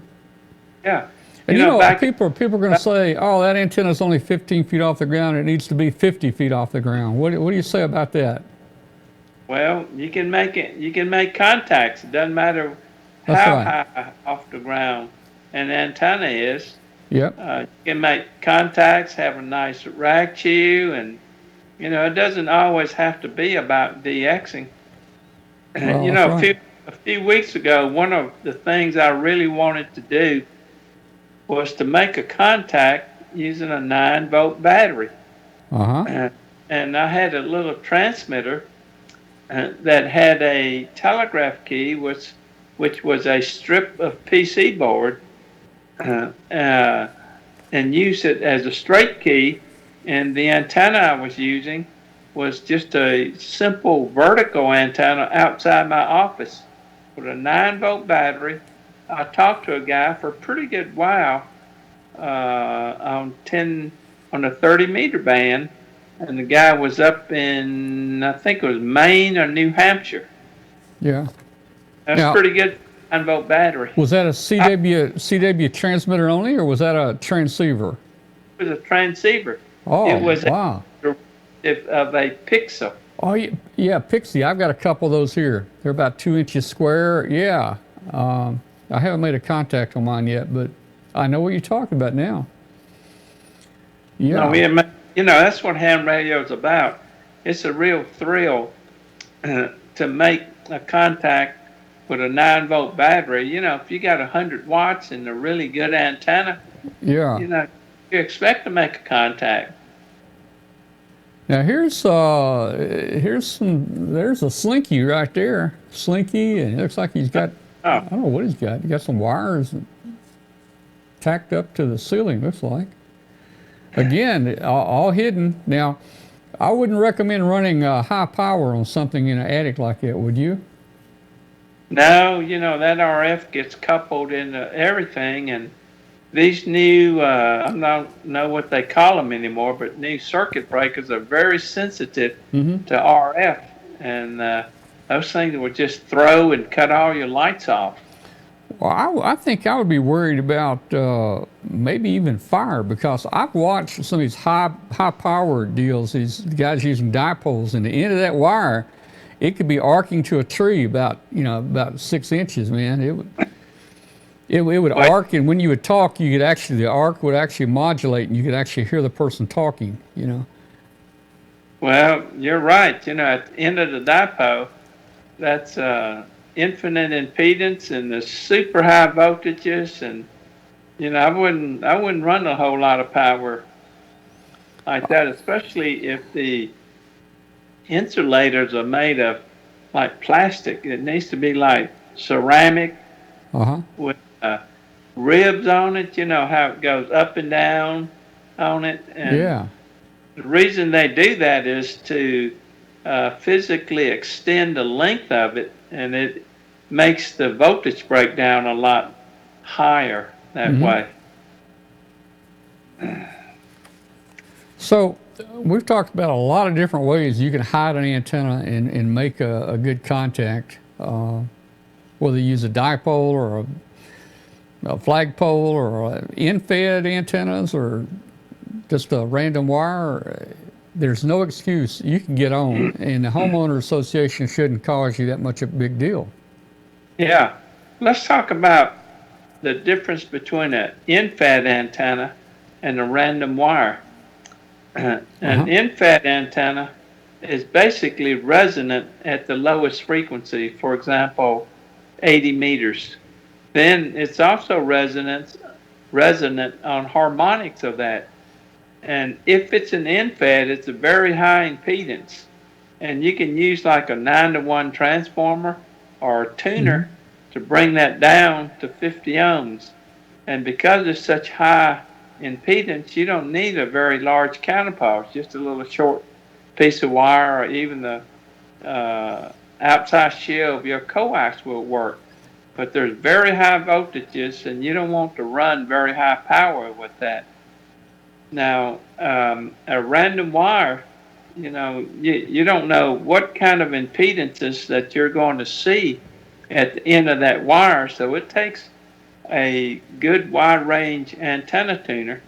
Yeah. And people are going to say, "Oh, that antenna is only 15 feet off the ground. It needs to be 50 feet off the ground." What do you say about that? Well, you can make it. You can make contacts. It doesn't matter how high off the ground an antenna is. Yep. You can make contacts, have a nice rack chew, and it doesn't always have to be about DXing. Well, a few weeks ago, one of the things I really wanted to do was to make a contact using a 9-volt battery. And I had a little transmitter that had a telegraph key, which was a strip of PC board, and used it as a straight key. And the antenna I was using was just a simple vertical antenna outside my office with a 9-volt battery. I talked to a guy for a pretty good while on a 30-meter band, and the guy was up in, I think it was Maine or New Hampshire. Yeah. That's pretty good 9-volt battery. Was that a CW transmitter only, or was that a transceiver? It was a transceiver. Oh, it was wow. of a pixel. Oh, yeah, Pixie. I've got a couple of those here. They're about 2 inches square. Yeah. I haven't made a contact on mine yet, but I know what you're talking about now. Yeah. No, that's what ham radio is about. It's a real thrill to make a contact with a 9-volt battery. If you got 100 watts and a really good antenna, you expect to make a contact. Now there's a Slinky right there. Slinky, and it looks like he's got, I don't know what he's got. He got some wires tacked up to the ceiling, looks like. Again, all hidden. Now, I wouldn't recommend running high power on something in an attic like that, would you? No, that RF gets coupled into everything, and these new, I don't know what they call them anymore, but new circuit breakers are very sensitive Mm-hmm. to RF, and those things will just throw and cut all your lights off. Well, I think I would be worried about maybe even fire because I've watched some of these high power deals. These guys using dipoles, and the end of that wire, it could be arcing to a tree about 6 inches. Man, it would But, arc, and when you would talk, the arc would actually modulate, and you could actually hear the person talking. well, you're right. At the end of the dipole, that's infinite impedance and the super high voltages, and I wouldn't run a whole lot of power like that, especially if the insulators are made of like plastic. It needs to be like ceramic Uh huh. with ribs on it. You know how it goes up and down on it, and Yeah. the reason they do that is to physically extend the length of it, and it makes the voltage breakdown a lot higher that Mm-hmm. way. So we've talked about a lot of different ways you can hide an antenna and make a good contact, whether you use a dipole or a flagpole or in-fed antennas or just a random wire. There's no excuse. You can get on, and the homeowner association shouldn't cause you that much of a big deal. Yeah, let's talk about the difference between an in-fed antenna and a random wire. An Uh-huh. in-fed antenna is basically resonant at the lowest frequency, for example, 80 meters. Then it's also resonant on harmonics of that. And if it's an in-fed, it's a very high impedance. And you can use like a 9-to-1 transformer or a Mm-hmm. tuner to bring that down to 50 ohms. And because it's such high impedance, you don't need a very large counterpart, just a little short piece of wire, or even the outside shell of your coax will work. But there's very high voltages, and you don't want to run very high power with that. Now, a random wire, you don't know what kind of impedances that you're going to see at the end of that wire. So it takes a good wide range antenna tuner,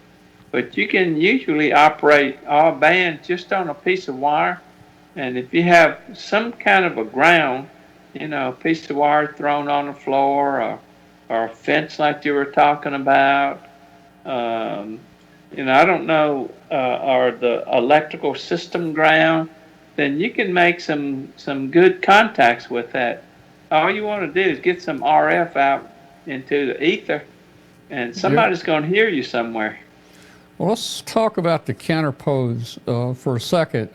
but you can usually operate all bands just on a piece of wire. And if you have some kind of a ground, a piece of wire thrown on the floor, or a fence like you were talking about, um, I don't know, or the electrical system ground, then you can make some good contacts with that. All you want to do is get some RF out into the ether, and Yep. somebody's going to hear you somewhere. Well, let's talk about the counterpose for a second.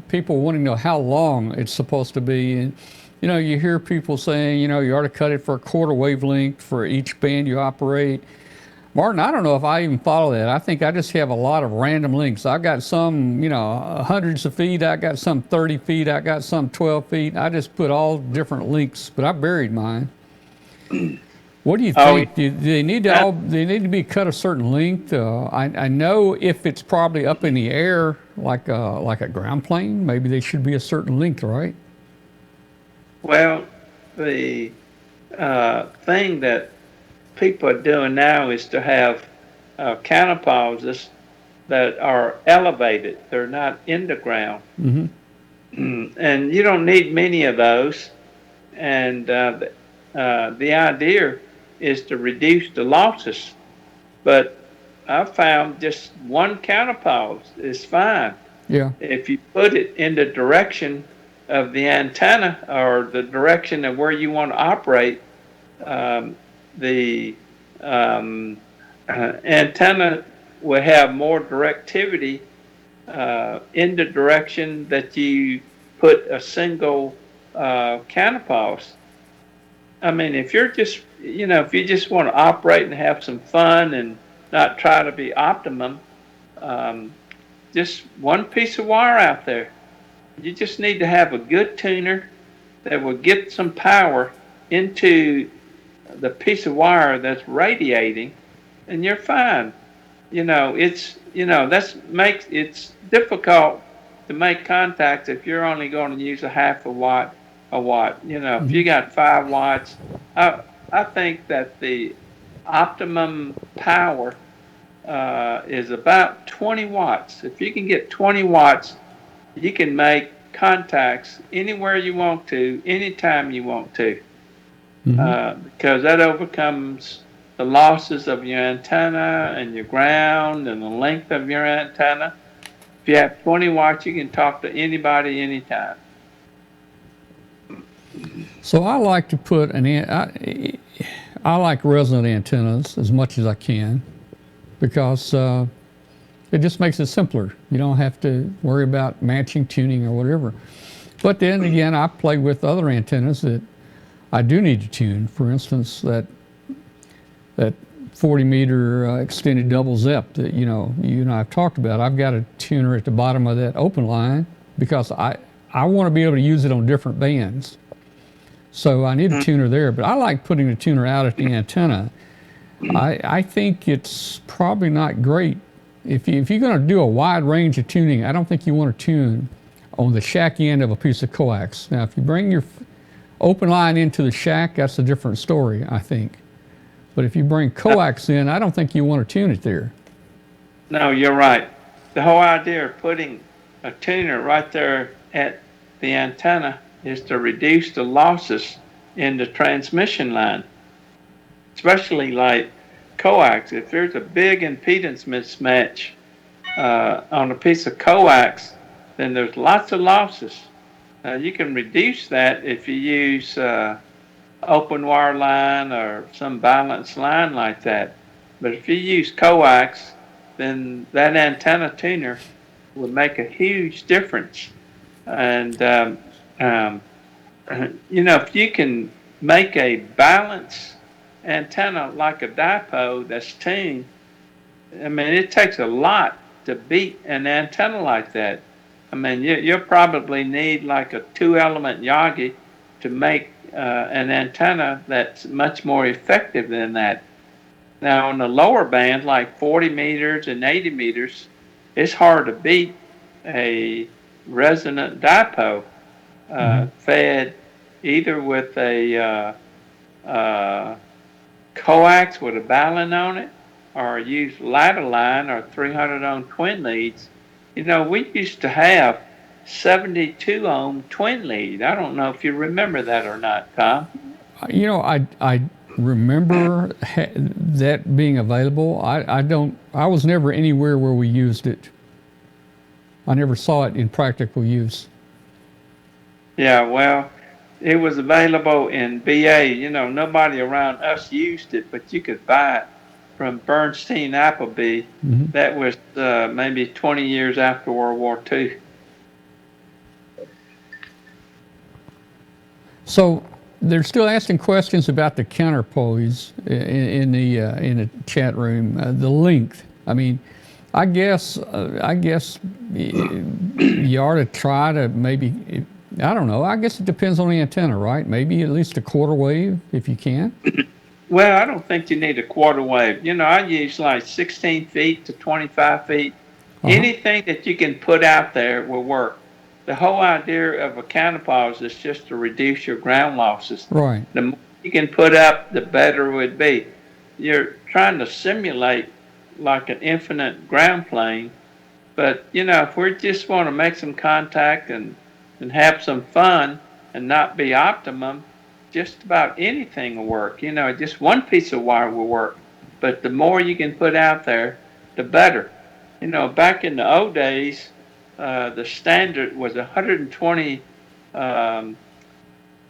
People wanting to know how long it's supposed to be. And, you hear people saying, you ought to cut it for a quarter wavelength for each band you operate. Martin, I don't know if I even follow that. I think I just have a lot of random links. I got some, hundreds of feet. I got some 30 feet. I got some 12 feet. I just put all different links, but I buried mine. What do you Oh, think? Do they need to they need to be cut a certain length? I know if it's probably up in the air like a ground plane, maybe they should be a certain length, right? well, the thing that people are doing now is to have counterposes that are elevated. They're not in the ground. Mm-hmm. And you don't need many of those. And the idea is to reduce the losses. But I found just one counterpose is fine. Yeah. If you put it in the direction of the antenna, or the direction of where you want to operate, the antenna will have more directivity in the direction that you put a single counterpose. I mean, if you're just, if you just want to operate and have some fun and not try to be optimum, um, just one piece of wire out there. You just need to have a good tuner that will get some power into the piece of wire that's radiating, and you're fine. That's makes it's difficult to make contacts if you're only going to use a half a watt. If you got 5 watts, I think that the optimum power is about 20 watts. If you can get 20 watts, you can make contacts anywhere you want to, anytime you want to, because that overcomes the losses of your antenna and your ground and the length of your antenna. If you have 20 watts, you can talk to anybody anytime. So I like to put I like resonant antennas as much as I can because it just makes it simpler. You don't have to worry about matching tuning or whatever. But then again, I play with other antennas that I do need to tune. For instance, that 40 meter extended double ZEP that you and I have talked about. I've got a tuner at the bottom of that open line because I want to be able to use it on different bands. So I need a tuner there, but I like putting the tuner out at the antenna. I think it's probably not great. If you're going to do a wide range of tuning, I don't think you want to tune on the shack end of a piece of coax. Now, if you bring your open line into the shack, that's a different story, I think. But if you bring coax in, I don't think you want to tune it there. No, you're right. The whole idea of putting a tuner right there at the antenna is to reduce the losses in the transmission line, especially like coax. If there's a big impedance mismatch on a piece of coax, then there's lots of losses. You can reduce that if you use open wire line or some balanced line like that. But if you use coax, then that antenna tuner would make a huge difference. And if you can make a balanced antenna like a dipole that's tuned, I mean, it takes a lot to beat an antenna like that. I mean, you'll probably need like a 2-element Yagi to make an antenna that's much more effective than that. Now, on the lower band, like 40 meters and 80 meters, it's hard to beat a resonant dipole fed either with a coax with a balun on it or use ladder line or 300 ohm twin leads. We used to have 72 ohm twin lead. I don't know if you remember that or not, Tom. I remember that being available. I was never anywhere where we used it. I never saw it in practical use. Yeah, well, it was available in BA. Nobody around us used it, but you could buy it from Bernstein Appleby. That was maybe 20 years after World War II. So they're still asking questions about the counterpoise in the chat room. The length. I mean, I guess you ought to try to maybe. I don't know. I guess it depends on the antenna, right? Maybe at least a quarter wave if you can. Well, I don't think you need a quarter wave. I use like 16 feet to 25 feet. Anything that you can put out there will work. The whole idea of a counterpause is just to reduce your ground losses. Right. The more you can put up, the better it would be. You're trying to simulate like an infinite ground plane. But, if we just want to make some contact and have some fun and not be optimum, just about anything will work. Just one piece of wire will work. But the more you can put out there, the better. Back in the old days, the standard was 120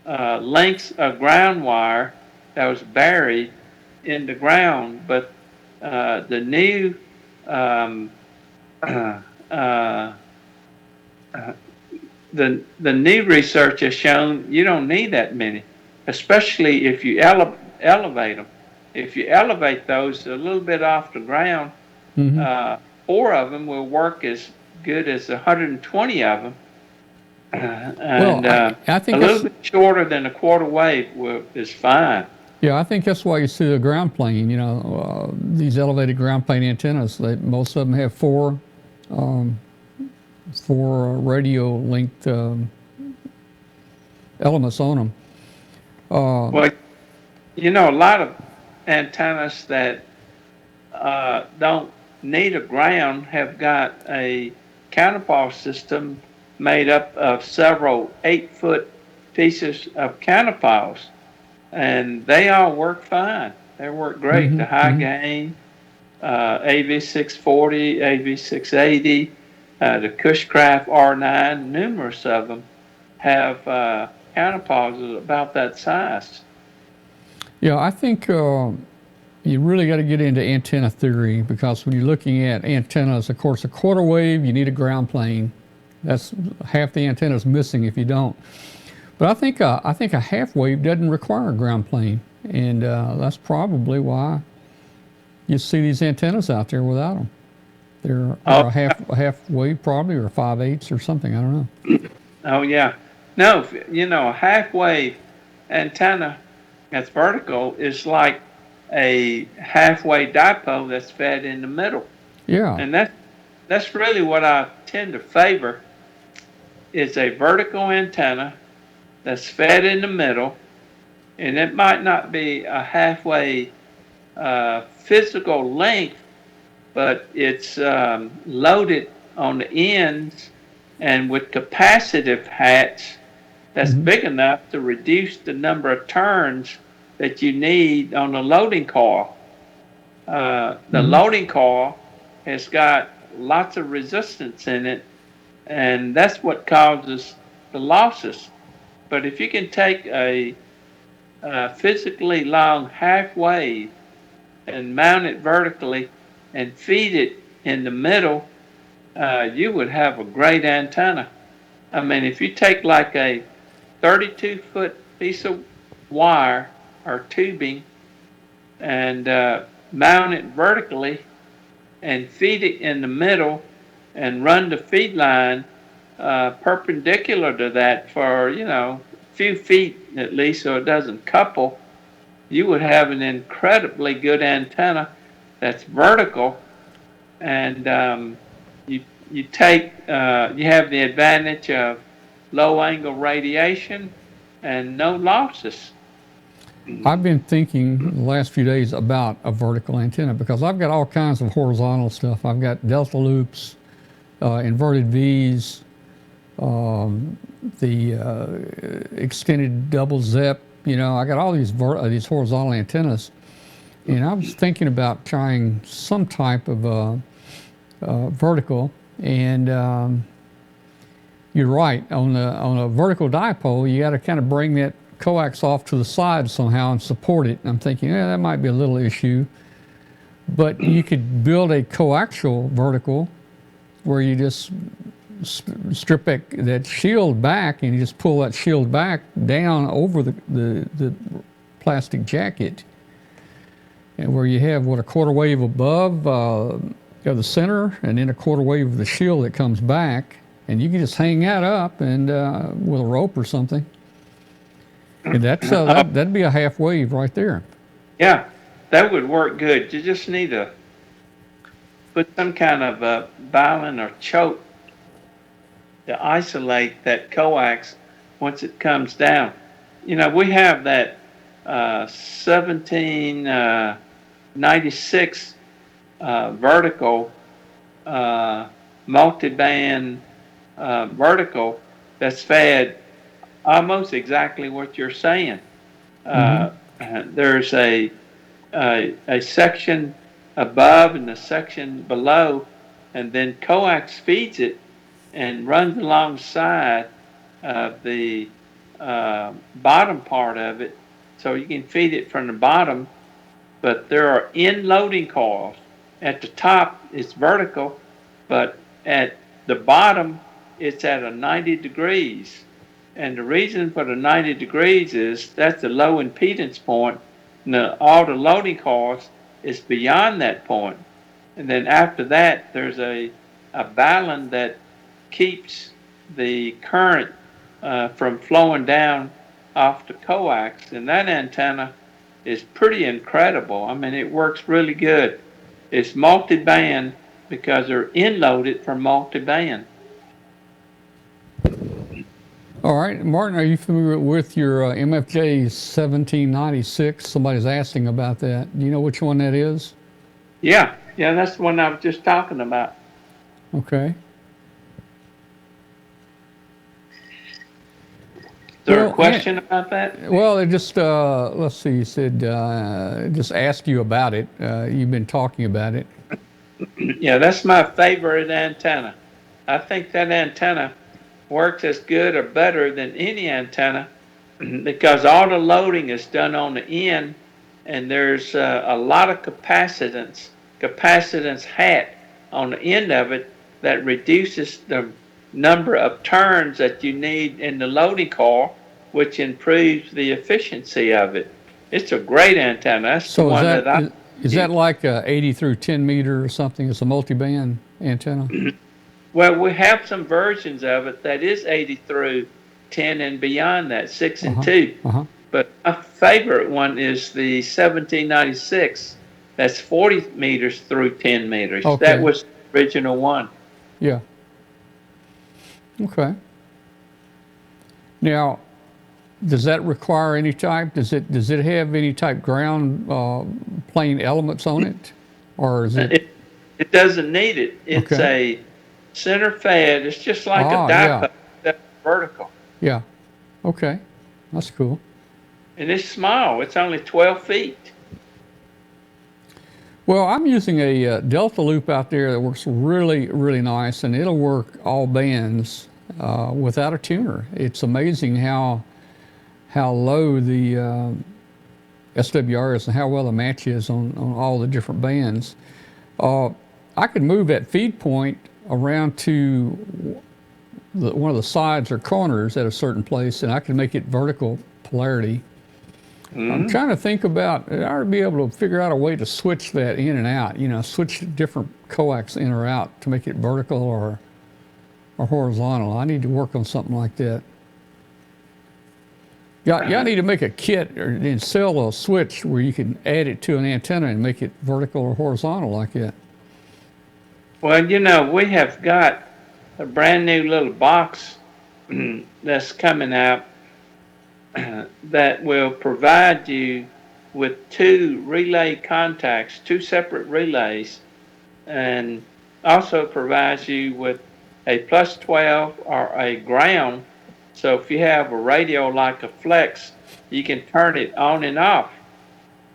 lengths of ground wire that was buried in the ground. But the new the new research has shown you don't need that many, especially if you elevate them. If you elevate those a little bit off the ground, 4 of them will work as good as 120 of them. Well, And I a think little that's bit shorter than a quarter wave is fine. yeah, I think that's why you see the ground plane. These elevated ground plane antennas. Most of them have four radio linked elements on them. Well, a lot of antennas that don't need a ground have got a counterpart system made up of several 8-foot pieces of counterpiles, and they all work fine. They work great. Hmm. The high Hmm. gain, AV640, AV680, the Cushcraft R9, numerous of them have counterpiles about that size. Yeah, I think you really got to get into antenna theory because when you're looking at antennas, of course, a quarter wave, you need a ground plane. That's half the antenna's missing if you don't. But I think a half wave doesn't require a ground plane, and that's probably why you see these antennas out there without them. They're Oh, a half wave probably, or 5/8 or something. I don't know. oh yeah. No, a half wave antenna that's vertical is like a halfway dipole that's fed in the middle. Yeah. And that's really what I tend to favor is a vertical antenna that's fed in the middle, and it might not be a halfway physical length, but it's loaded on the ends and with capacitive hats that's Hmm. big enough to reduce the number of turns that you need on the loading coil. The Hmm. loading coil has got lots of resistance in it, and that's what causes the losses. But if you can take a physically long half wave and mount it vertically and feed it in the middle, you would have a great antenna. I mean, if you take like a 32-foot piece of wire or tubing and mount it vertically and feed it in the middle and run the feed line perpendicular to that for, a few feet at least so it doesn't couple, you would have an incredibly good antenna that's vertical, and you have the advantage of low angle radiation and no losses. I've been thinking the last few days about a vertical antenna because I've got all kinds of horizontal stuff. I've got delta loops, inverted V's, the extended double ZEP. I got all these horizontal antennas, and I was thinking about trying some type of vertical. And you're right, on a vertical dipole, you got to kind of bring that coax off to the side somehow and support it. And I'm thinking, yeah, that might be a little issue, but you could build a coaxial vertical where you just strip that shield back and you just pull that shield back down over the plastic jacket, and where you have a quarter wave above the center and then a quarter wave of the shield that comes back, and you can just hang that up and with a rope or something, and that'd be a half wave right there. Yeah, that would work good. You just need to put some kind of a balun or choke to isolate that coax once it comes down. We have that 1796 vertical multiband vertical that's fed almost exactly what you're saying. Hmm. Uh, there's a section above and a section below, and then coax feeds it and runs alongside the bottom part of it, so you can feed it from the bottom. But there are end loading coils. At the top, it's vertical, but at the bottom, it's at a 90 degrees. And the reason for the 90 degrees is that's the low impedance point. And all the loading coils is beyond that point. and then after that, there's a balun that keeps the current from flowing down off the coax, and that antenna is pretty incredible. I mean, it works really good. It's multi-band because they're end-loaded for multi-band. All right, Martin, are you familiar with your MFJ 1796? Somebody's asking about that. Do you know which one that is? Yeah, that's the one I was just talking about. Okay. Is there a question about that? Well, it just, let's see, you said, just ask you about it. You've been talking about it. Yeah, that's my favorite antenna. I think that antenna works as good or better than any antenna because all the loading is done on the end, and there's a lot of capacitance hat on the end of it that reduces the number of turns that you need in the loading coil, which improves the efficiency of it. It's a great antenna. That's the one that I is that like 80 through 10 meter or something? It's a multi-band antenna? Well, we have some versions of it that is 80 through 10 and beyond that, 6 and 2. But my favorite one is the 1796. That's 40 meters through 10 meters. Okay. That was the original one. Yeah. Okay. Now, does that require any type? Does it have any type ground plane elements on it, or is it? It doesn't need it. It's a center fed. It's just like a dipole that's vertical. Yeah. Okay. That's cool. And it's small. It's only 12 feet. Well, I'm using a Delta loop out there that works really, really nice, and it'll work all bands without a tuner. It's amazing how low the SWR is and how well the match is on all the different bands. I could move that feed point around to one of the sides or corners at a certain place, and I can make it vertical polarity. I'm trying to think about, I ought to be able to figure out a way to switch that in and out, switch different coax in or out to make it vertical or horizontal. I need to work on something like that. Y'all need to make a kit and sell a switch where you can add it to an antenna and make it vertical or horizontal like that. Well, we have got a brand new little box that's coming out that will provide you with 2 relay contacts, 2 separate relays, and also provides you with a +12 or a ground. So if you have a radio like a Flex, you can turn it on and off.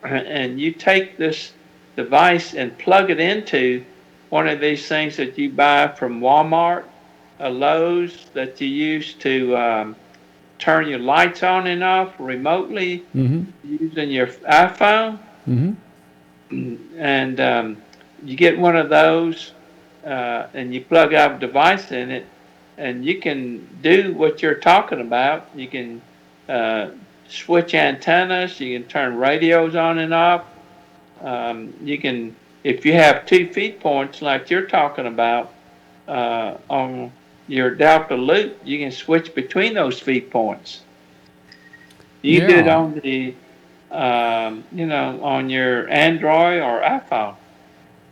And you take this device and plug it into one of these things that you buy from Walmart, a Lowe's, that you use to turn your lights on and off remotely using your iPhone. And you get one of those and you plug our device in it, and you can do what you're talking about. You can switch antennas. You can turn radios on and off. You can, if you have 2 feed points like you're talking about on your Delta loop, you can switch between those feed points. You can do it on the, on your Android or iPhone.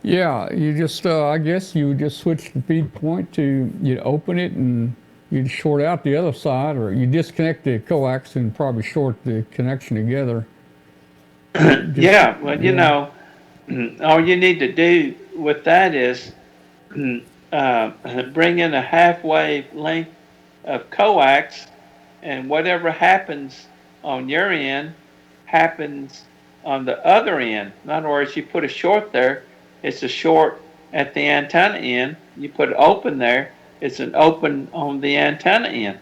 Yeah, you just, I guess you would just switch the feed point to, you'd open it and you'd short out the other side, or you disconnect the coax and probably short the connection together. Yeah, well, all you need to do with that is bring in a half-wave length of coax, and whatever happens on your end happens on the other end. In other words, you put a short there, it's a short at the antenna end. You put it open there, it's an open on the antenna end.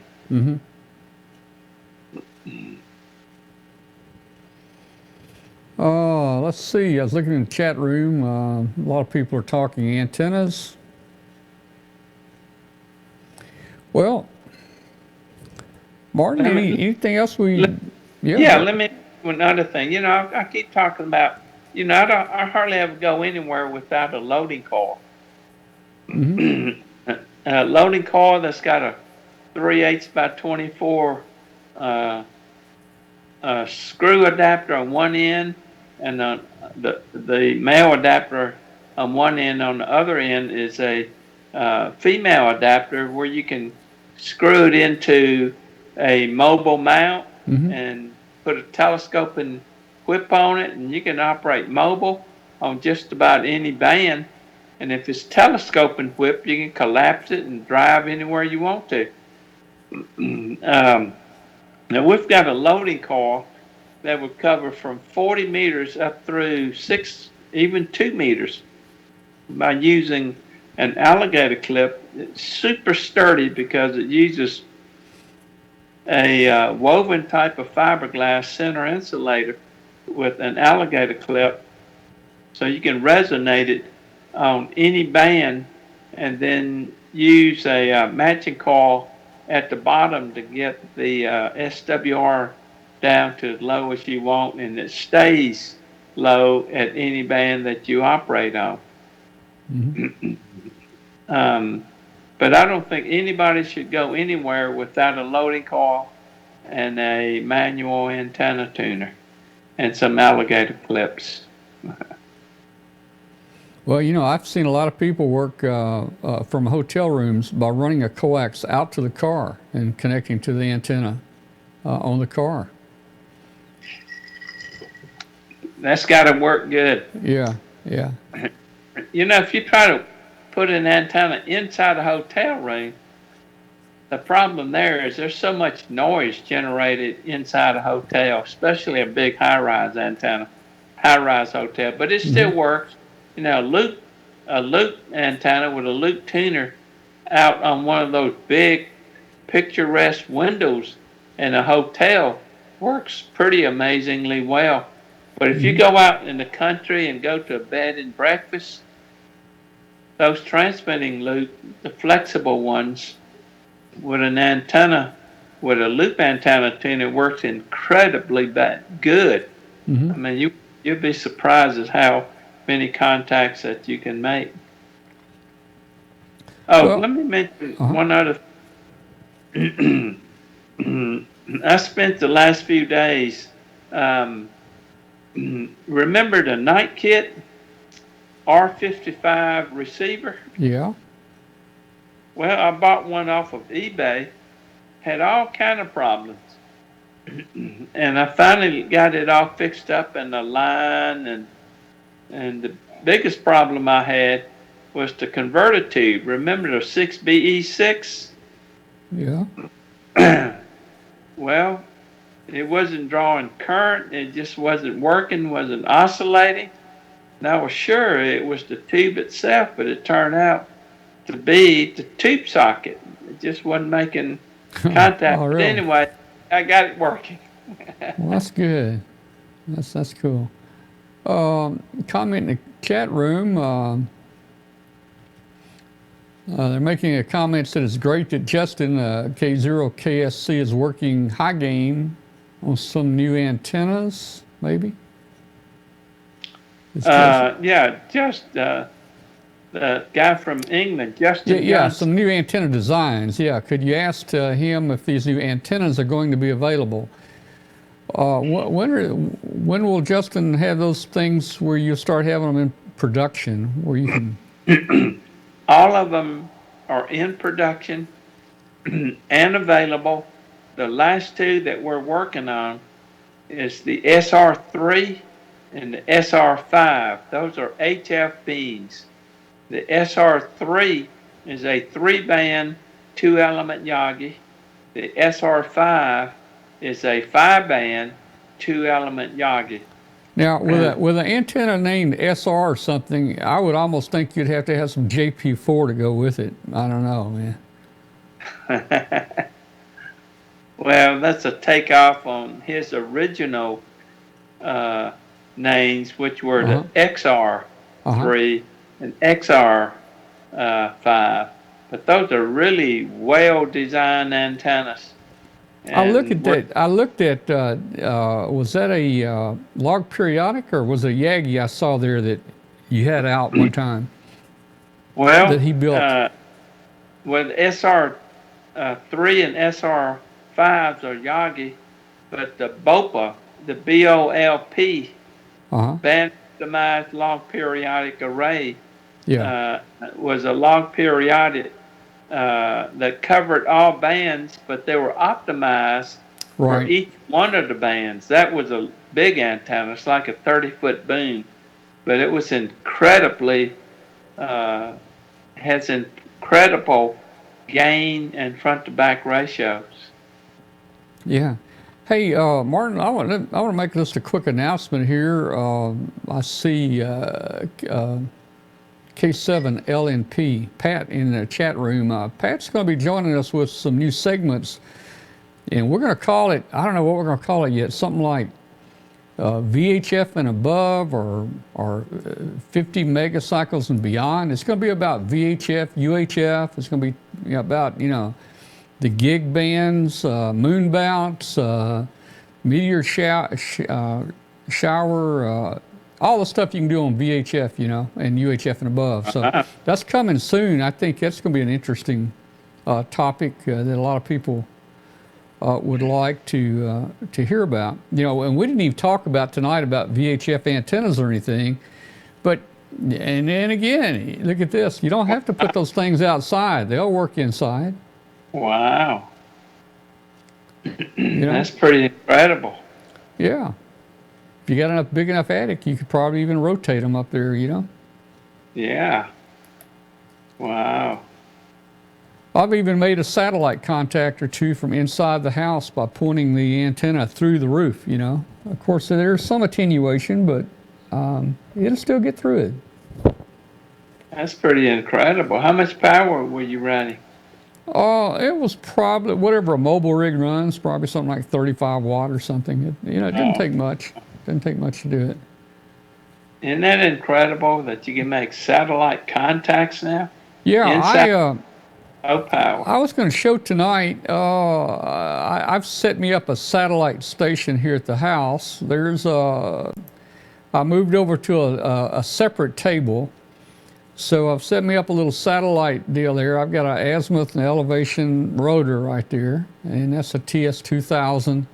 Let's see, I was looking in the chat room. A lot of people are talking antennas. Well, Martin, anything else let me, another thing. I keep talking about I hardly ever go anywhere without a loading coil. Hmm. A loading coil that's got a 3/8 by 24 uh, screw adapter on one end, and the male adapter on one end. On the other end is a female adapter where you can screw it into a mobile mount Hmm. and put a telescoping whip on it, and you can operate mobile on just about any band. And if it's telescoping whip, you can collapse it and drive anywhere you want to. Now we've got a loading coil that would cover from 40 meters up through 6, even 2 meters by using an alligator clip. It's super sturdy because it uses a woven type of fiberglass center insulator with an alligator clip, so you can resonate it on any band and then use a matching coil at the bottom to get the SWR down to as low as you want, and it stays low at any band that you operate on. Hmm. um, but I don't think anybody should go anywhere without a loading coil and a manual antenna tuner and some alligator clips. Well, I've seen a lot of people work from hotel rooms by running a coax out to the car and connecting to the antenna on the car. That's got to work good. Yeah, yeah. If you try to put an antenna inside a hotel room, the problem there is there's so much noise generated inside a hotel, especially a big high-rise antenna, high-rise hotel. But it Hmm. still works. A loop antenna with a loop tuner out on one of those big picturesque windows in a hotel works pretty amazingly well. But if you Hmm. go out in the country and go to a bed and breakfast, those transmitting loop, the flexible ones, with an antenna, with a loop antenna tuner, works incredibly good. Hmm. I mean, you'd be surprised at how many contacts that you can make. Oh, Well, let me mention uh-huh. one other. I spent the last few days. Um, remember the Night Kit R55 receiver? Yeah. Well, I bought one off of eBay. Had all kind of problems, and I finally got it all fixed up in the line. And the biggest problem I had was the converter tube. Remember the 6BE6? Yeah. Well, it wasn't drawing current. It just wasn't working, wasn't oscillating. And I was sure it was the tube itself, but it turned out to be the tube socket. It just wasn't making Oh, contact. But really? anyway, I got it working. Well, that's good. That's cool. Comment in the chat room. They're making a comment that it's great that Justin K0KSC is working high gain on some new antennas. Maybe. It's Justin. Yeah, just the guy from England, Justin Yeah, Johnson. some new antenna designs. Yeah, could you ask him if these new antennas are going to be available? When will Justin have those things where you start having them in production, where you can? All of them are in production and available. The last two that we're working on is the SR3 and the SR5. Those are HF beams. The SR3 is a 3-band 2-element Yagi. The SR5 is a 5-band 2-element Yagi. Now, with an antenna named SR or something, I would almost think you'd have to have some JP4 to go with it. I don't know, man. Well, that's a takeoff on his original names, which were Uh-huh. the XR3 and XR5. But those are really well-designed antennas. I look at we're- that. I looked at. Was that a log periodic or was it a Yagi I saw there that you had out one time Well, that he built? with SR 3 and SR 5s are Yagi, but the BOPA, the BOLP, Uh huh. band optimized log periodic array, Yeah. was a log periodic that covered all bands, but they were optimized for Right. each one of the bands. That was a big antenna. It's like a 30-foot boom, but it was incredibly, has incredible gain and front to back ratios. Yeah. Hey, Martin, I want to make just a quick announcement here. I see K7LNP, Pat, in the chat room. Pat's going to be joining us with some new segments, and we're going to call it, I don't know what we're going to call it yet, something like VHF and above or 50 megacycles and beyond. It's going to be about VHF, UHF. It's going to be about, the gig bands, moon bounce, meteor shower, all the stuff you can do on VHF, and UHF and above. So that's coming soon. I think that's going to be an interesting topic that a lot of people would like to hear about. And we didn't even talk about tonight about VHF antennas or anything, but and then again, look at this. You don't have to put those things outside. They'll work inside. Wow. That's pretty incredible. Yeah. If you got enough big enough attic, you could probably even rotate them up there, Yeah. Wow. I've even made a satellite contact or two from inside the house by pointing the antenna through the roof, Of course, there's some attenuation, but it'll still get through it. That's pretty incredible. How much power were you running? It was probably, whatever a mobile rig runs, probably something like 35 watt or something. It didn't take much. Didn't take much to do it. Isn't that incredible that you can make satellite contacts now? Yeah, power. I was going to show tonight. I've set me up a satellite station here at the house. I moved over to a separate table. So I've set me up a little satellite deal there. I've got an azimuth and elevation rotor right there, and that's a TS2000.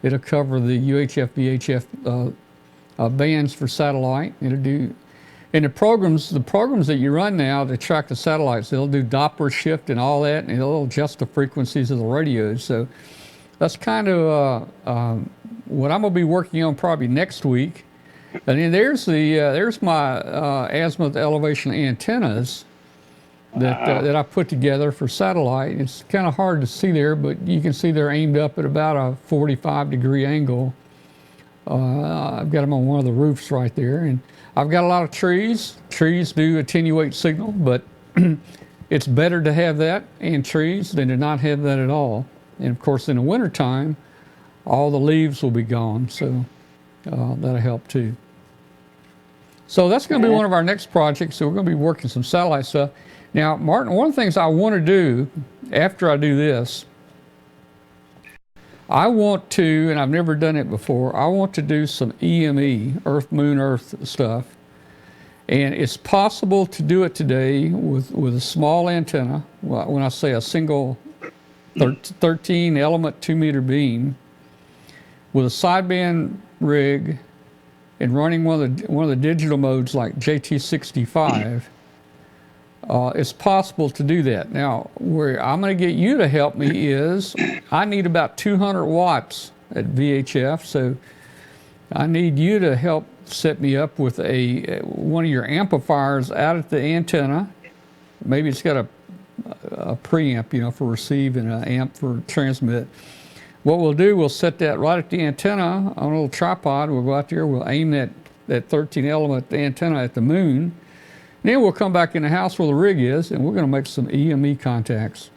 It'll cover the UHF, VHF bands for satellite. It'll do, and the programs that you run now to track the satellites, they'll do Doppler shift and all that, and it'll adjust the frequencies of the radios. So that's kind of what I'm going to be working on probably next week. And then there's my azimuth elevation antennas that I put together for satellite. It's kind of hard to see there, but you can see they're aimed up at about a 45-degree angle. I've got them on one of the roofs right there, and I've got a lot of trees. Trees do attenuate signal, but it's better to have that and trees than to not have that at all. And of course, in the wintertime, all the leaves will be gone, so that'll help too. So that's going to be one of our next projects. So we're going to be working some satellite stuff. Now, Martin, one of the things I want to do after I do this, I want to, and I've never done it before, I want to do some EME, Earth, Moon, Earth stuff. And it's possible to do it today with a small antenna. Well, when I say a single 13 element 2-meter beam with a sideband rig and running one of the digital modes like JT65, it's possible to do that. Now, where I'm going to get you to help me is I need about 200 watts at VHF, so I need you to help set me up with one of your amplifiers out at the antenna. Maybe it's got a preamp, for receive and an amp for transmit. What we'll do, we'll set that right at the antenna on a little tripod. We'll go out there, we'll aim that 13 element antenna at the moon. Then we'll come back in the house where the rig is, and we're going to make some EME contacts.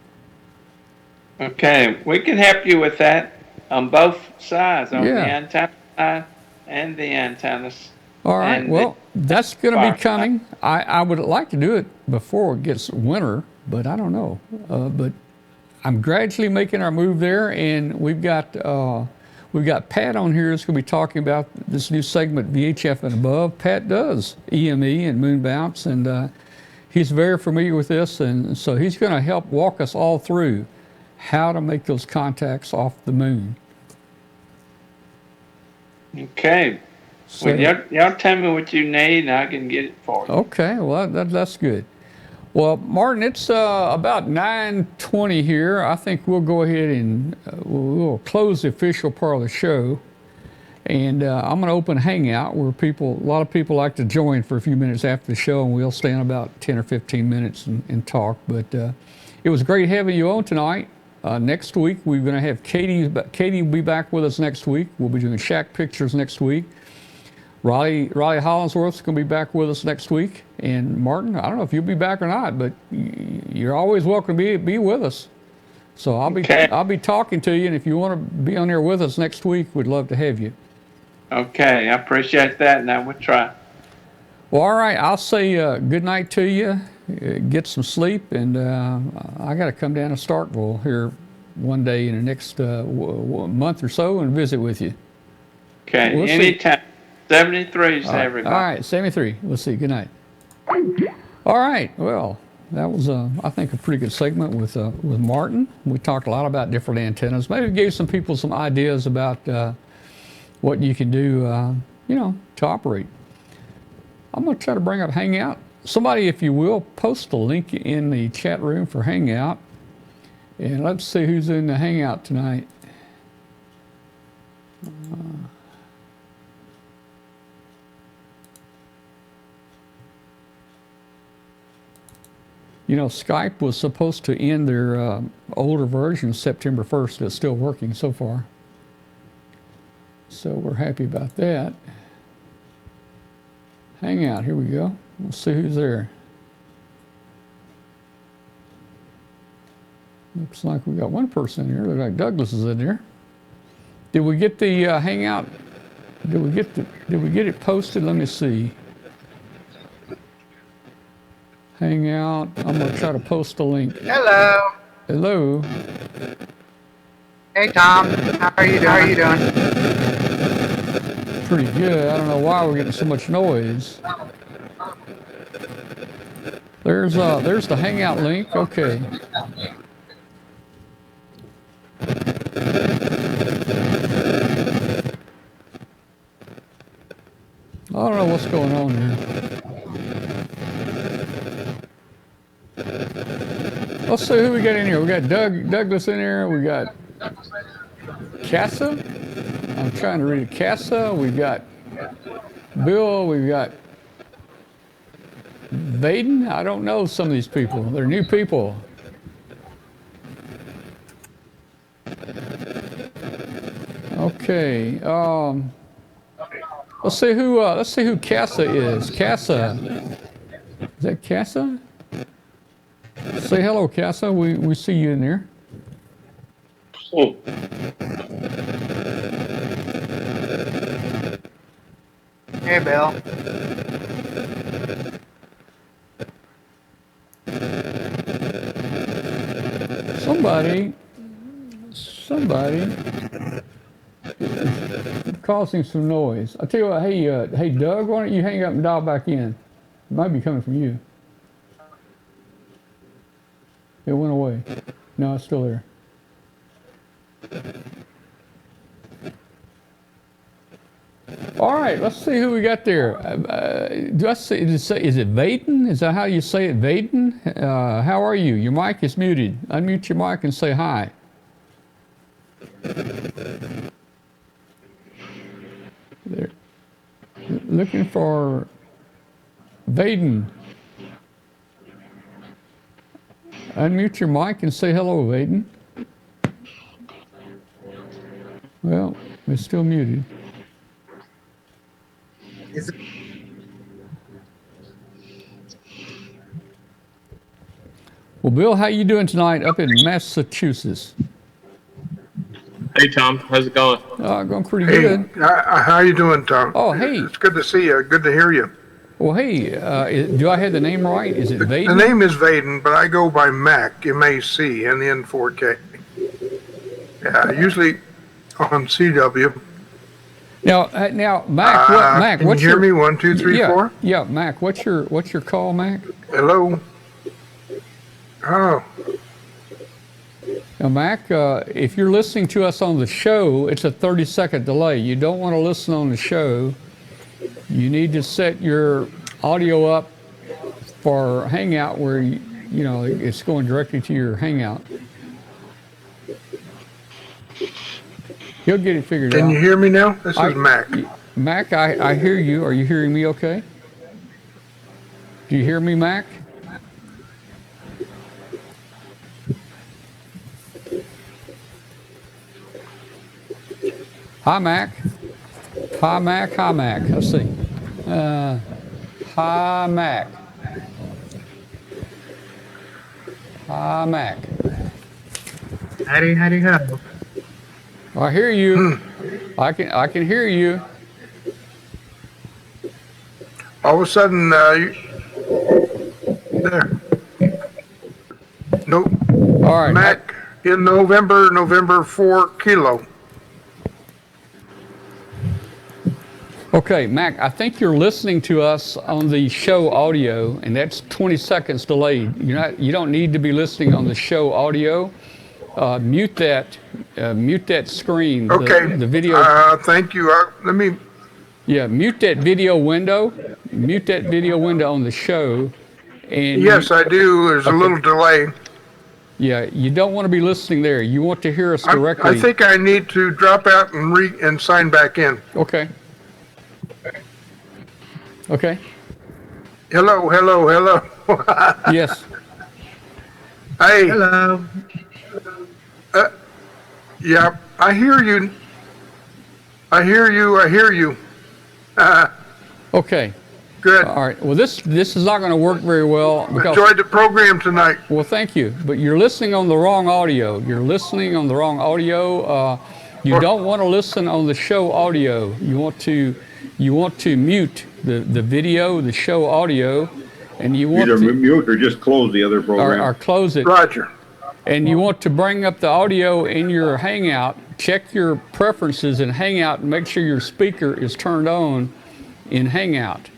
Okay, we can help you with that on both sides, on the Yeah. antenna side and the antennas. All right, And well, that's going to far be coming. I would like to do it before it gets winter, but I don't know. But I'm gradually making our move there, and we've got Pat on here that's going to be talking about this new segment, VHF and above. Pat does EME and moon bounce, and he's very familiar with this, and so he's going to help walk us all through how to make those contacts off the moon. Okay. So, well, y'all tell me what you need, and I can get it for you. Okay, well, that's good. Well, Martin, it's about 9:20 here. I think we'll go ahead and we'll close the official part of the show. And I'm going to open Hangout where a lot of people like to join for a few minutes after the show, and we'll stay on about 10 or 15 minutes and talk. But it was great having you on tonight. Next week, we're going to have Katie. Katie will be back with us next week. We'll be doing shack pictures next week. Riley Hollingsworth's going to be back with us next week. And Martin, I don't know if you'll be back or not, but you're always welcome to be with us. So I'll be talking to you, and if you want to be on there with us next week, we'd love to have you. Okay, I appreciate that, and I will try. Well, all right, I'll say good night to you. Get some sleep, and I got to come down to Starkville here one day in the next month or so and visit with you. Okay, we'll anytime. 73 to all right, everybody. All right, 73. We'll see. Good night. All right. Well, that was, I think, a pretty good segment with Martin. We talked a lot about different antennas. Maybe gave some people some ideas about what you can do, to operate. I'm going to try to bring up Hangout. Somebody, if you will, post a link in the chat room for Hangout. And let's see who's in the Hangout tonight. Skype was supposed to end their older version September 1st. It's still working so far. So we're happy about that. Hangout, here we go. We'll see who's there. Looks like we got one person in here. Looks like Douglas is in there. Did we get the Hangout? Did we get it posted? Let me see. Hangout. I'm gonna try to post a link. Hello. Hello. Hey Tom. How are you doing? Pretty good. I don't know why we're getting so much noise. There's the Hangout link. Okay. I don't know what's going on here. Let's see who we got in here. We got Douglas in here. We got Casa. I'm trying to read it. Casa. We got Bill. We got Vaden. I don't know some of these people. They're new people. Okay. Let's see who Casa is. Casa. Is that Casa? Say hello, Casa. We see you in there. Oh. Hey Bill. Somebody causing some noise. I'll tell you what, hey Doug, why don't you hang up and dial back in? It might be coming from you. It went away. No, it's still there. All right, let's see who we got there. Is it Vaden? Is that how you say it, Vaden? How are you? Your mic is muted. Unmute your mic and say hi. There. Looking for Vaden. Unmute your mic and say hello, Vaden. Well, it's still muted. Well, Bill, how you doing tonight up in Massachusetts? Hey, Tom. How's it going? Going pretty Hey, good. how you doing, Tom? Oh, hey. It's good to see you. Good to hear you. Well, hey, do I have the name right? Is it The Vaden? name is Vaden, but I go by Mac, M-A-C, and then 4K. Yeah, usually on CW. Now, Mac, Mac, Can you what's hear your me? 1, 2, 3, yeah, 4. yeah, Mac, what's your call, Mac? Hello. Oh, Now, Mac, if you're listening to us on the show, it's a 30-second delay. You don't want to listen on the show. You need to set your audio up for Hangout where you know it's going directly to your Hangout. He'll get it figured can out. you hear me now? This is Mac. Mac, I hear you. Are you hearing me okay? Do you hear me, Mac? Hi, Mac. Hi, Mac. Hi, Mac. Let's see. Hi, Mac. Hi, Mac. Howdy, howdy, ho. I hear you. I can hear you. All of a sudden, there. Nope. All right. Mac in November 4 kilo. Okay, Mac, I think you're listening to us on the show audio, and that's 20 seconds delayed. You don't need to be listening on the show audio. Mute that screen. Okay. The video. Thank you. Let me. Yeah, mute that video window. Mute that video window on the show. And Yes, I do. There's a little delay. yeah, you don't want to be listening there. You want to hear us directly. I think I need to drop out and sign back in. Okay. Okay. Hello. Yes. Hey. Hello. Yeah, I hear you. I hear you. Okay. Good. All right. Well, this is not going to work very well because. Enjoyed the program tonight. Well, thank you, but you're listening on the wrong audio. You're listening on the wrong audio. You don't want to listen on the show audio. You want to mute the video, the show audio, and you want Either to mute or just close the other program. or close it. Roger. And you want to bring up the audio in your Hangout. Check your preferences in Hangout and make sure your speaker is turned on in Hangout.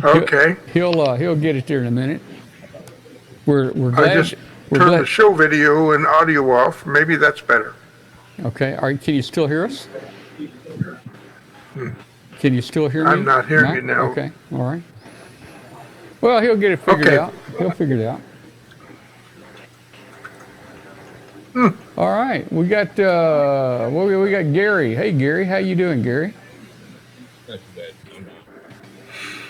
Okay. He'll get it there in a minute. We're I glad. just we're turned glad. the show video and audio off. Maybe that's better. Okay. All right. Can you still hear us? Can you still hear me? I'm not hearing you now. Okay. All right. Well, he'll get it figured Okay. out. He'll figure it out. All right. We got we got Gary. Hey, Gary. How you doing, Gary? Not too bad.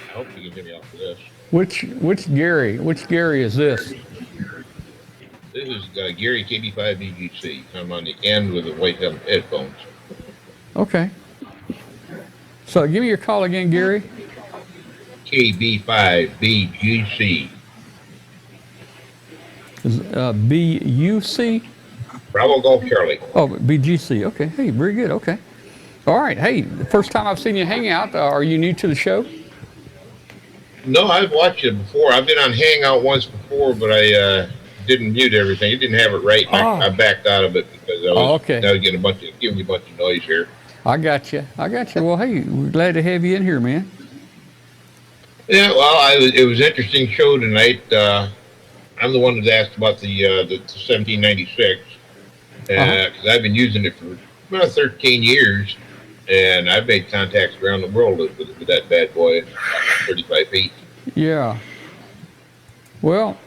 I hope you can hear me off of this. Which Gary? Which Gary is this? This is Gary KB5BGC. I'm on the end with the white headphones. Okay. So give me your call again, Gary. KB5BGC. BUC? Bravo Golf Charlie. Oh, BGC. Okay. Hey, very good. Okay. All right. Hey, the first time I've seen you hang out. Are you new to the show? No, I've watched it before. I've been on Hangout once before, but I didn't mute everything. It didn't have it right, and I backed out of it because I was getting giving you a bunch of noise here. I got you. Well, hey, we're glad to have you in here, man. Yeah, well, it was an interesting show tonight. I'm the one that asked about the 1796 because I've been using it for about 13 years, and I've made contacts around the world with that bad boy, 35 feet. Yeah. Well,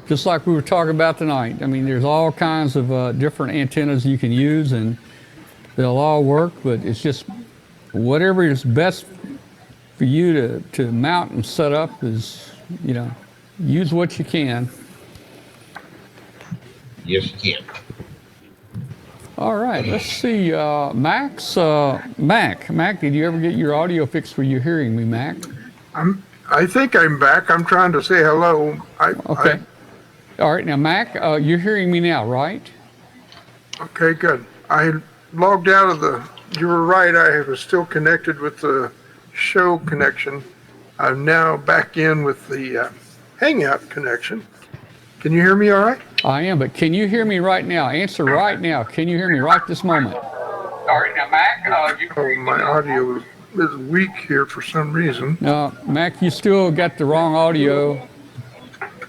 just like we were talking about tonight, I mean, there's all kinds of different antennas you can use, and they'll all work, but it's just whatever is best for you to mount and set up is, use what you can. Yes, you can. All right, let's see. Mac, did you ever get your audio fixed? Were you hearing me, Mac? I think I'm back. I'm trying to say hello. Okay. All right, now, Mac, you're hearing me now, right? Okay, good. I had logged out of the you were right. I was still connected with the show connection. I'm now back in with the hangout connection. Can you hear me all right? I am, but can you hear me right now? Answer right now. Can you hear me right this moment? Sorry, now, Mac. Oh, my audio is weak here for some reason. No, Mac, you still got the wrong audio.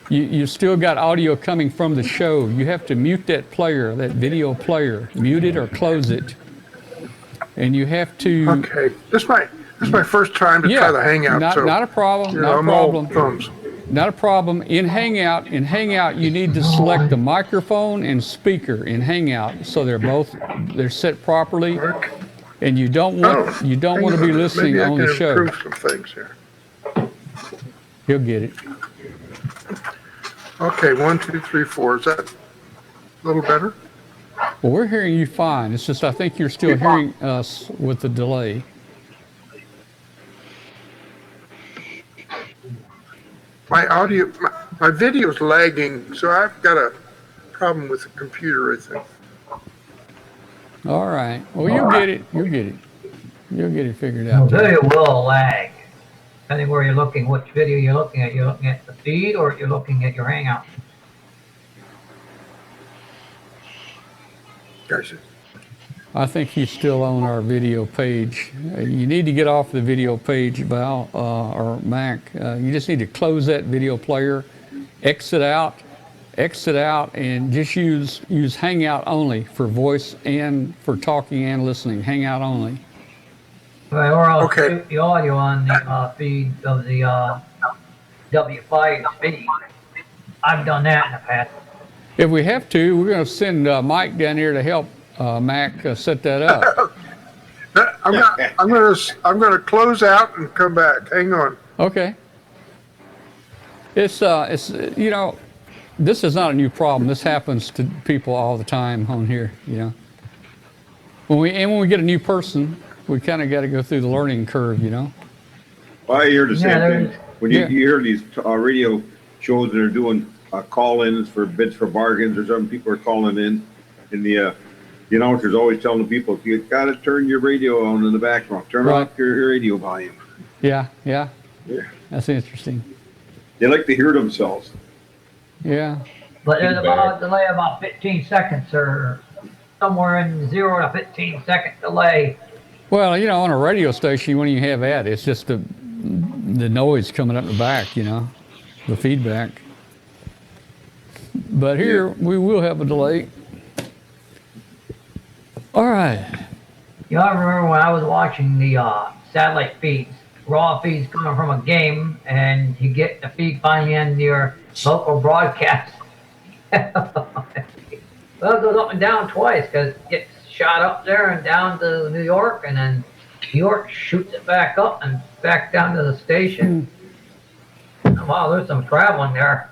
You still got audio coming from the show. You have to mute that player, that video player. Mute it or close it. And you have to. Okay, this is my first time to try the hangout. Not a problem. Not a problem. Not a problem. In Hangout, you need to select the microphone and speaker in Hangout, so they're set properly, and you don't want to be listening on the show. Maybe I can improve some things here. You'll get it. Okay, 1, 2, 3, 4. Is that a little better? Well, we're hearing you fine. It's just I think you're still hearing us with the delay. My audio, my video's lagging, so I've got a problem with the computer, I think. All right. Well, you'll get it. You'll get it. You'll get it figured out. The video will lag, depending where you're looking, which video you're looking at. You're looking at the feed or you're looking at your Hangout. Gotcha. I think he's still on our video page. You need to get off the video page, Val or Mac. You just need to close that video player, exit out, and just use Hangout only for voice and for talking and listening. Hangout only. Right, or I'll shoot the audio on the feed of the W5 feed. I've done that in the past. If we have to, we're going to send Mike down here to help Mac set that up. I'm gonna close out and come back. Hang on. Okay. It's you know, this is not a new problem. This happens to people all the time on here. You know, when we get a new person, we kind of got to go through the learning curve. You know. Well, I hear the same thing. When you Yeah. hear these radio shows that are doing call-ins for bids for bargains, or some people are calling in, and the announcer's always telling the people, you got to turn your radio on in the background. Turn Right. off your radio volume. Yeah. Yeah. That's interesting. They like to hear themselves. Yeah. But there's about a delay about 15 seconds or somewhere in 0 to 15 second delay. Well, you know, on a radio station, when you have that, it's just the noise coming up the back. You know, the feedback. But here we will have a delay. All right. You know, I remember when I was watching the satellite feeds, raw feeds coming from a game, and you get the feed finally in your local broadcast. Well, it goes up and down twice because it gets shot up there and down to New York, and then New York shoots it back up and back down to the station. Wow, there's some traveling there.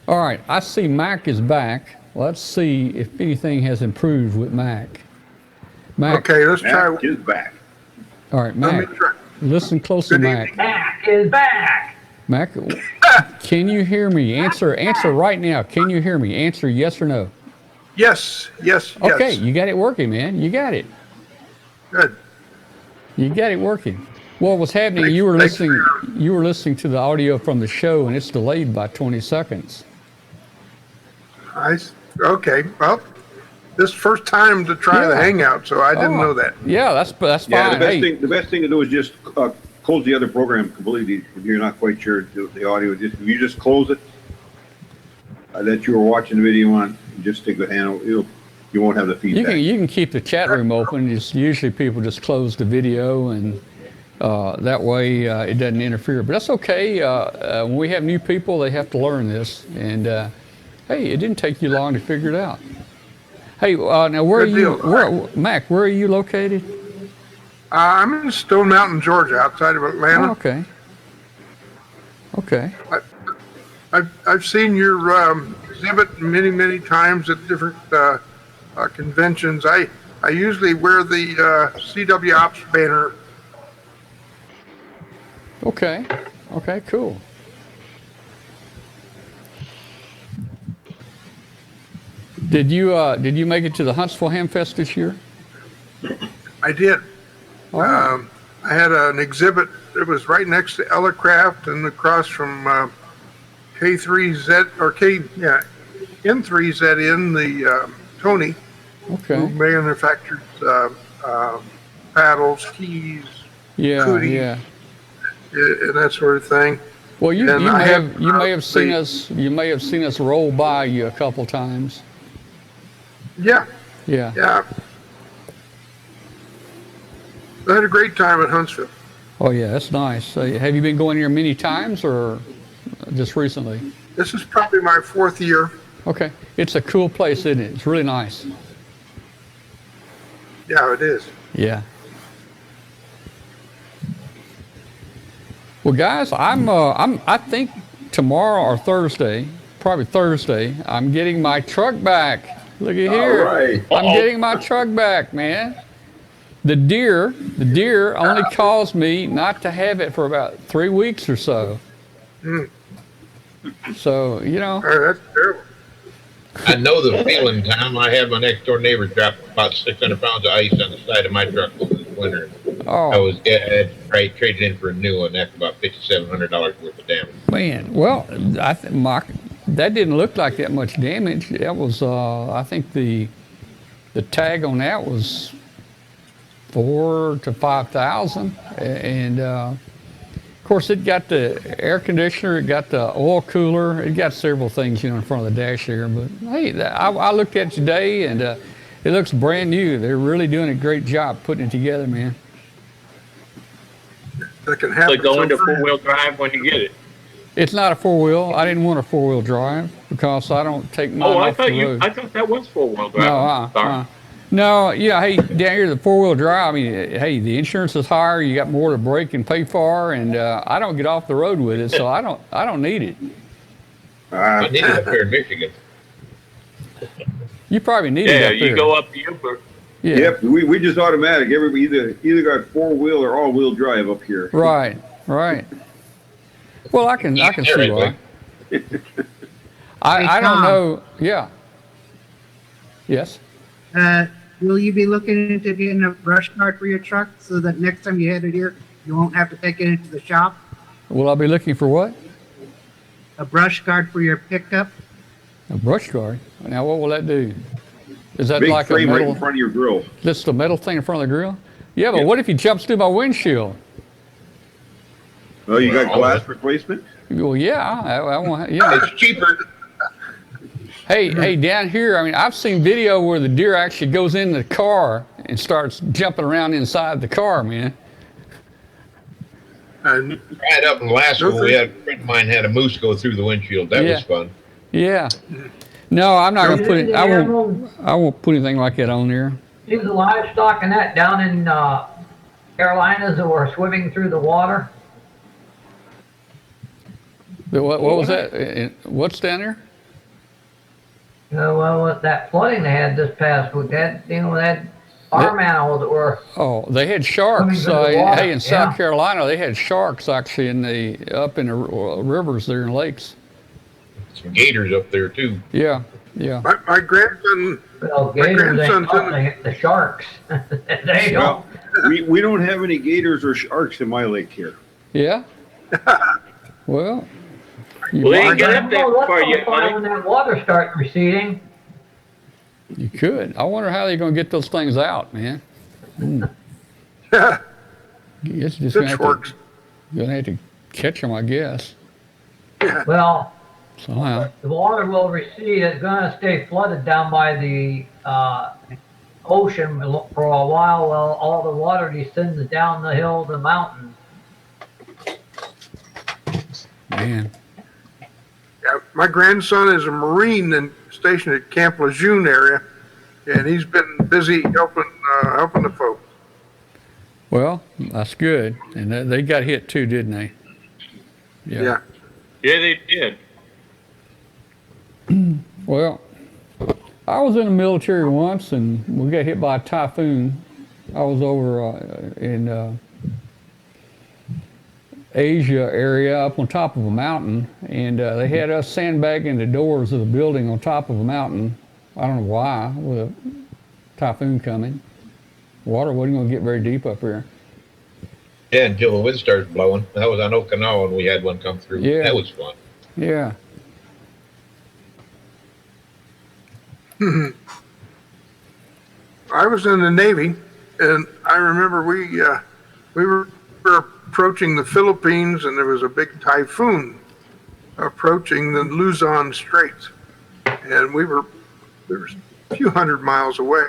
All right. I see Mac is back. Let's see if anything has improved with Mac. Mac. Okay, let's try. Mac is back. All right, Let me Mac. try. Listen closely, Good Mac. evening. Mac is back. Mac, can you hear me? Answer right now. Can you hear me? Answer yes or no. Yes. Okay, you got it working, man. You got it. Good. You got it working. What was happening? You were listening to the audio from the show, and it's delayed by 20 seconds. Okay. Well, this is first time to try the Hangout, so I didn't know that. Yeah, that's fine. Yeah, Hey, the best thing to do is just close the other program completely if you're not quite sure the audio. If you just close it that you were watching the video on, just stick the hand. You won't have the feedback. you can keep the chat room open. Just usually people just close the video, and that way it doesn't interfere. But that's okay. When we have new people, they have to learn this. And hey, it didn't take you long to figure it out. Hey, now where Good are you, deal. Mac? Where are you located? I'm in Stone Mountain, Georgia, outside of Atlanta. Oh, okay. Okay. I've seen your exhibit many times at different conventions. I usually wear the CW Ops banner. Okay. Okay. Cool. Did you make it to the Huntsville Ham Fest this year? I I did. Oh, I had an exhibit. It was right next to Ellicraft and across from K3Z or N3ZN, the Tony, who okay. manufactured paddles, keys, Yeah, cooties, yeah. and that sort of thing. Well, you And you I may have have you may have seen the- us roll by you a couple times. Yeah, Yeah. yeah. I had a great time at Huntsville. Oh yeah, that's nice. Have you been going here many times or just recently? This is probably my 4th year. Okay. It's a cool place, isn't it? It's really nice. Yeah, it is. Yeah. Well, guys, I think tomorrow or Thursday, probably Thursday, I'm getting my truck back. Look at here. All right. I'm getting my truck back, man. The deer only caused me not to have it for about 3 weeks or so. So, Oh, that's terrible. I know the feeling, Tom. I had my next door neighbor drop about 600 pounds of ice on the side of my truck over the winter. oh. I traded in for a new one after about $5,700 worth of damage. Man, well, that didn't look like that much damage. That was, I think the tag on that was 4,000 to 5,000, and of course it got the air conditioner, it got the oil cooler, it got several things, in front of the dash there. But hey, I looked at it today, and it looks brand new. They're really doing a great job putting it together, man. That can happen. So go into so fast. 4-wheel drive when you get it. It's not a 4-wheel. I didn't want a 4-wheel drive because I don't take mine Oh, I off the thought road. I thought that was 4-wheel drive. No, Sorry. no, yeah, hey, down here, the 4-wheel drive, I mean, hey, the insurance is higher, you got more to break and pay for, and I don't get off the road with it, so I don't need it. I needed it up here in Michigan. You probably need it Yeah, up you there. go up the Uber. Yeah, Yep, we just automatic. Everybody either got 4-wheel or all-wheel drive up here. right. Well, I can see why. I Hey, don't Tom. know, yeah. Yes? Will you be looking into getting a brush cart for your truck so that next time you head it here, you won't have to take it into the shop? Will I be looking for what? A brush cart for your pickup? A brush guard. Now, what will that do? Is that Big like a frame right in metal, front of your grill. just a metal thing in front of the grill? Yeah, but what if he jumps through my windshield? Oh, you got glass replacement? Well, yeah, I want, yeah. It's cheaper. Hey, down here, I mean, I've seen video where the deer actually goes in the car and starts jumping around inside the car, man. And Right up in Alaska, we had a friend of mine had a moose go through the windshield. That Yeah. was fun. Yeah. No, I'm not gonna put it. I won't. Animals, I won't put anything like that on there. see the livestock and that down in Carolinas that were swimming through the water? But what was that? What's down there? Well, with that flooding they had this past week, that farm animals that were Oh, they had sharks. Swimming through the water, Hey, in South yeah. Carolina, they had sharks actually up in the rivers there and lakes. Some gators up there too. Yeah, yeah. my grandson, well, My gators ain't grandson's in- nothing, the sharks. They don't. Well, we don't have any gators or sharks in my lake here. Yeah. Well, Well, they ain't get up there Oh, that's before all you, fine buddy. when that water starts receding. you could. I wonder how they're gonna get those things out, man. It's just pitchforks. gonna have to catch them, I guess, Well, somehow. the water will recede. It's gonna stay flooded down by the ocean for a while all the water descends down the hills and mountains. Man. Yeah, my grandson is a Marine and stationed at Camp Lejeune area, and he's been busy helping the folks. Well, that's good. And they got hit too, didn't they? Yeah. Yeah, they did. Well, I was in the military once, and we got hit by a typhoon. I was over in Asia area, up on top of a mountain, and they had us sandbagging the doors of the building on top of a mountain. I don't know why, with a typhoon coming. Water wasn't going to get very deep up here. Yeah, until the wind started blowing. That was on Okinawa, and we had one come through. Yeah. That was fun. Yeah. I was in the Navy, and I remember we were approaching the Philippines, and there was a big typhoon approaching the Luzon Straits, and there was a few hundred miles away,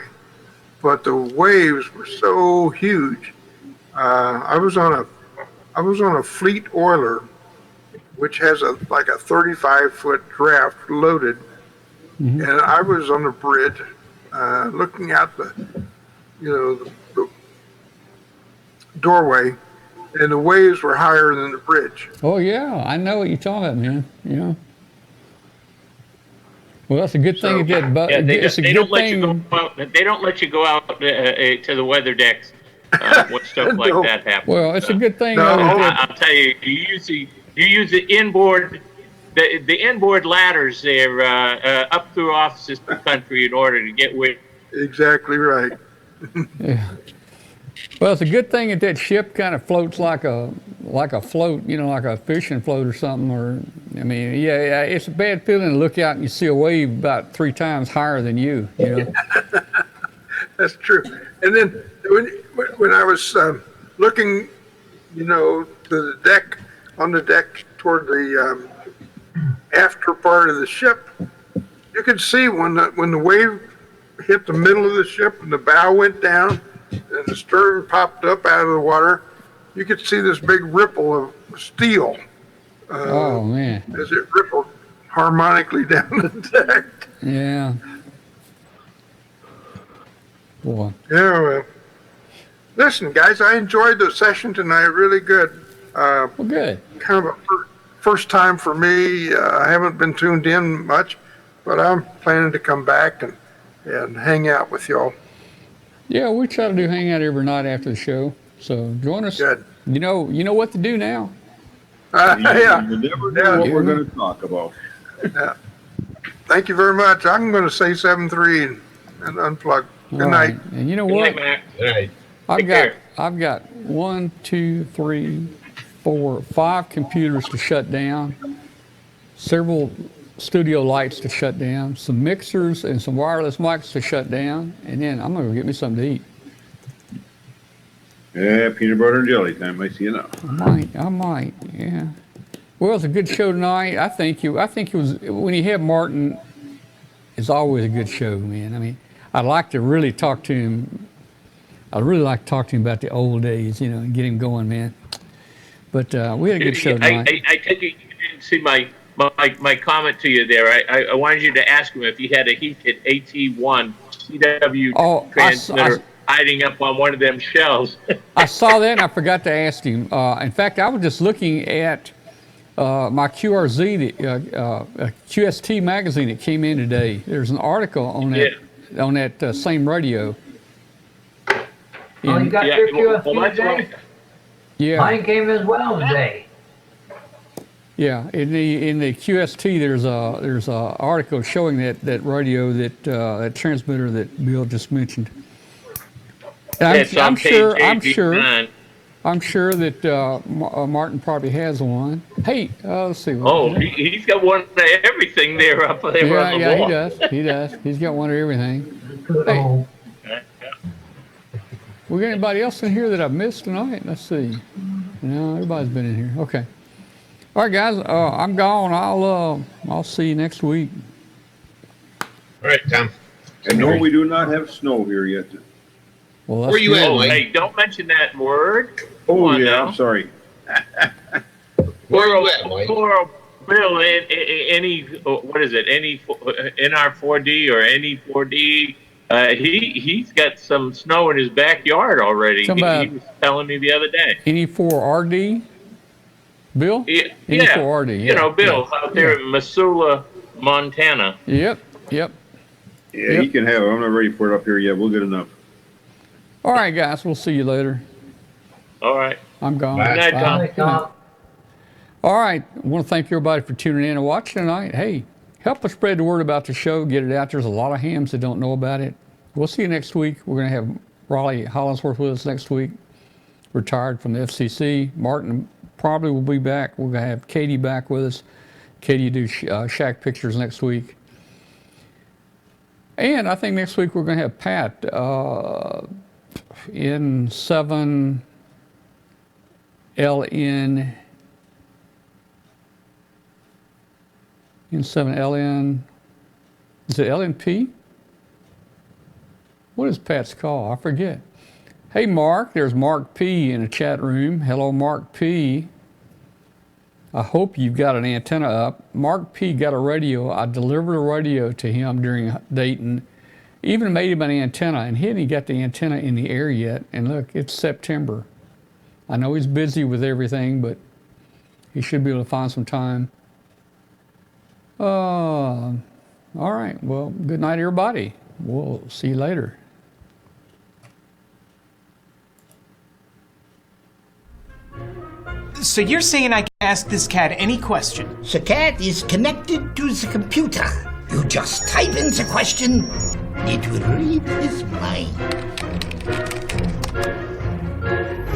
but the waves were so huge. I was on a fleet oiler, which has like a 35-foot draft loaded, and I was on the bridge, looking out the doorway, and the waves were higher than the bridge. Oh, yeah. I know what you're talking about, man. Yeah. Well, that's a good thing it did, but Yeah, it's a they good don't let you thing. go out. They don't let you go out to the weather decks when stuff like No. that happens. Well, it's a good thing. No. though, I'll tell you, you use the inboard, the inboard ladders there up through offices per country in order to get where. Exactly right. Yeah. Well, it's a good thing that ship kind of floats like a float, like a fishing float or something. Or, I mean, yeah, it's a bad feeling to look out and you see a wave about 3 times higher than you. That's true. And then when I was looking, to the deck, on the deck toward the after part of the ship, you could see when the wave hit the middle of the ship and the bow went down and the stern popped up out of the water, you could see this big ripple of steel Oh, man. as it rippled harmonically down the deck. Yeah. Boy. Yeah, well, listen, guys, I enjoyed the session tonight. Really good. Well, good. Kind of a first time for me. I haven't been tuned in much, but I'm planning to come back and hang out with y'all. Yeah, we try to do hangout every night after the show. So join us. Good. You know what to do now. Yeah. You never know what we're going to talk about. Thank you very much. I'm going to say 7-3 and unplug. Good All night. right. And you know Good what? night, Mac. All right. I've got 1, 2, 3, 4, 5 computers to shut down, several studio lights to shut down, some mixers and some wireless mics to shut down, and then I'm gonna go get me something to eat. Yeah, peanut butter and jelly time. I see you now. I might, yeah. Well, it's a good show tonight. I think it was, when you have Martin, it's always a good show, man. I mean, I'd like to really talk to him. I'd really like to talk to him about the old days, and get him going, man. But we had a good show tonight. I take it you didn't see my comment to you there. I wanted you to ask him if he had a heat at AT1 CW transmitter hiding up on one of them shelves. I saw that and I forgot to ask him. In fact, I was just looking at my QRZ, QST magazine that came in today. There's an article on that same radio. Oh, you got your QFP that's today? Yeah. Mine came as well today. Yeah, in the QST, there's a article showing that radio, that transmitter that Bill just mentioned. And I'm sure that Martin probably has one. Hey, let's see. He's got one of everything there up there on the wall. He does. He's got one of everything. Oh, We got anybody else in here that I've missed tonight? Let's see. No, everybody's been in here. Okay. All right, guys. I'm gone. I'll see you next week. All right, Tom. And no, we do not have snow here yet. Well, that's Where you good. at, Mike? Hey, don't mention that word. Oh, on yeah, now. I'm sorry. Where you at, Mike? Poor Bill, any what is it? Any NR4D or any 4D? He's got some snow in his backyard already. He was telling me the other day. Any 4RD? Bill? Yeah, Any 4RD? Yeah. Bill out there in Missoula, Montana. Yep. Yeah, you can have it. I'm not ready for it up here yet. We'll get enough. All right, guys. We'll see you later. All right. I'm gone. Bye. Good night, Bye. Tom. hi, Tom. All right. I want to thank everybody for tuning in and watching tonight. Hey, help us spread the word about the show. Get it out. There's a lot of hams that don't know about it. We'll see you next week. We're going to have Raleigh Hollingsworth with us next week, retired from the FCC. Martin probably will be back. We're going to have Katie back with us. Katie do Shack Pictures next week. And I think next week we're going to have Pat in 7LN. In 7LN. Is it LNP? What is Pat's call? I forget. Hey, Mark. There's Mark P. in the chat room. Hello, Mark P. I hope you've got an antenna up. Mark P. got a radio. I delivered a radio to him during Dayton. Even made him an antenna, and he hadn't got the antenna in the air yet. And look, it's September. I know he's busy with everything, but he should be able to find some time. All right. Well, good night, everybody. We'll see you later. So you're saying I can ask this cat any question? The cat is connected to the computer. You just type in the question, it will read his mind.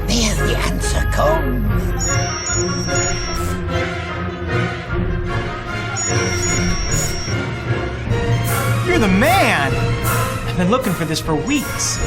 There the answer comes. You're the man! I've been looking for this for weeks.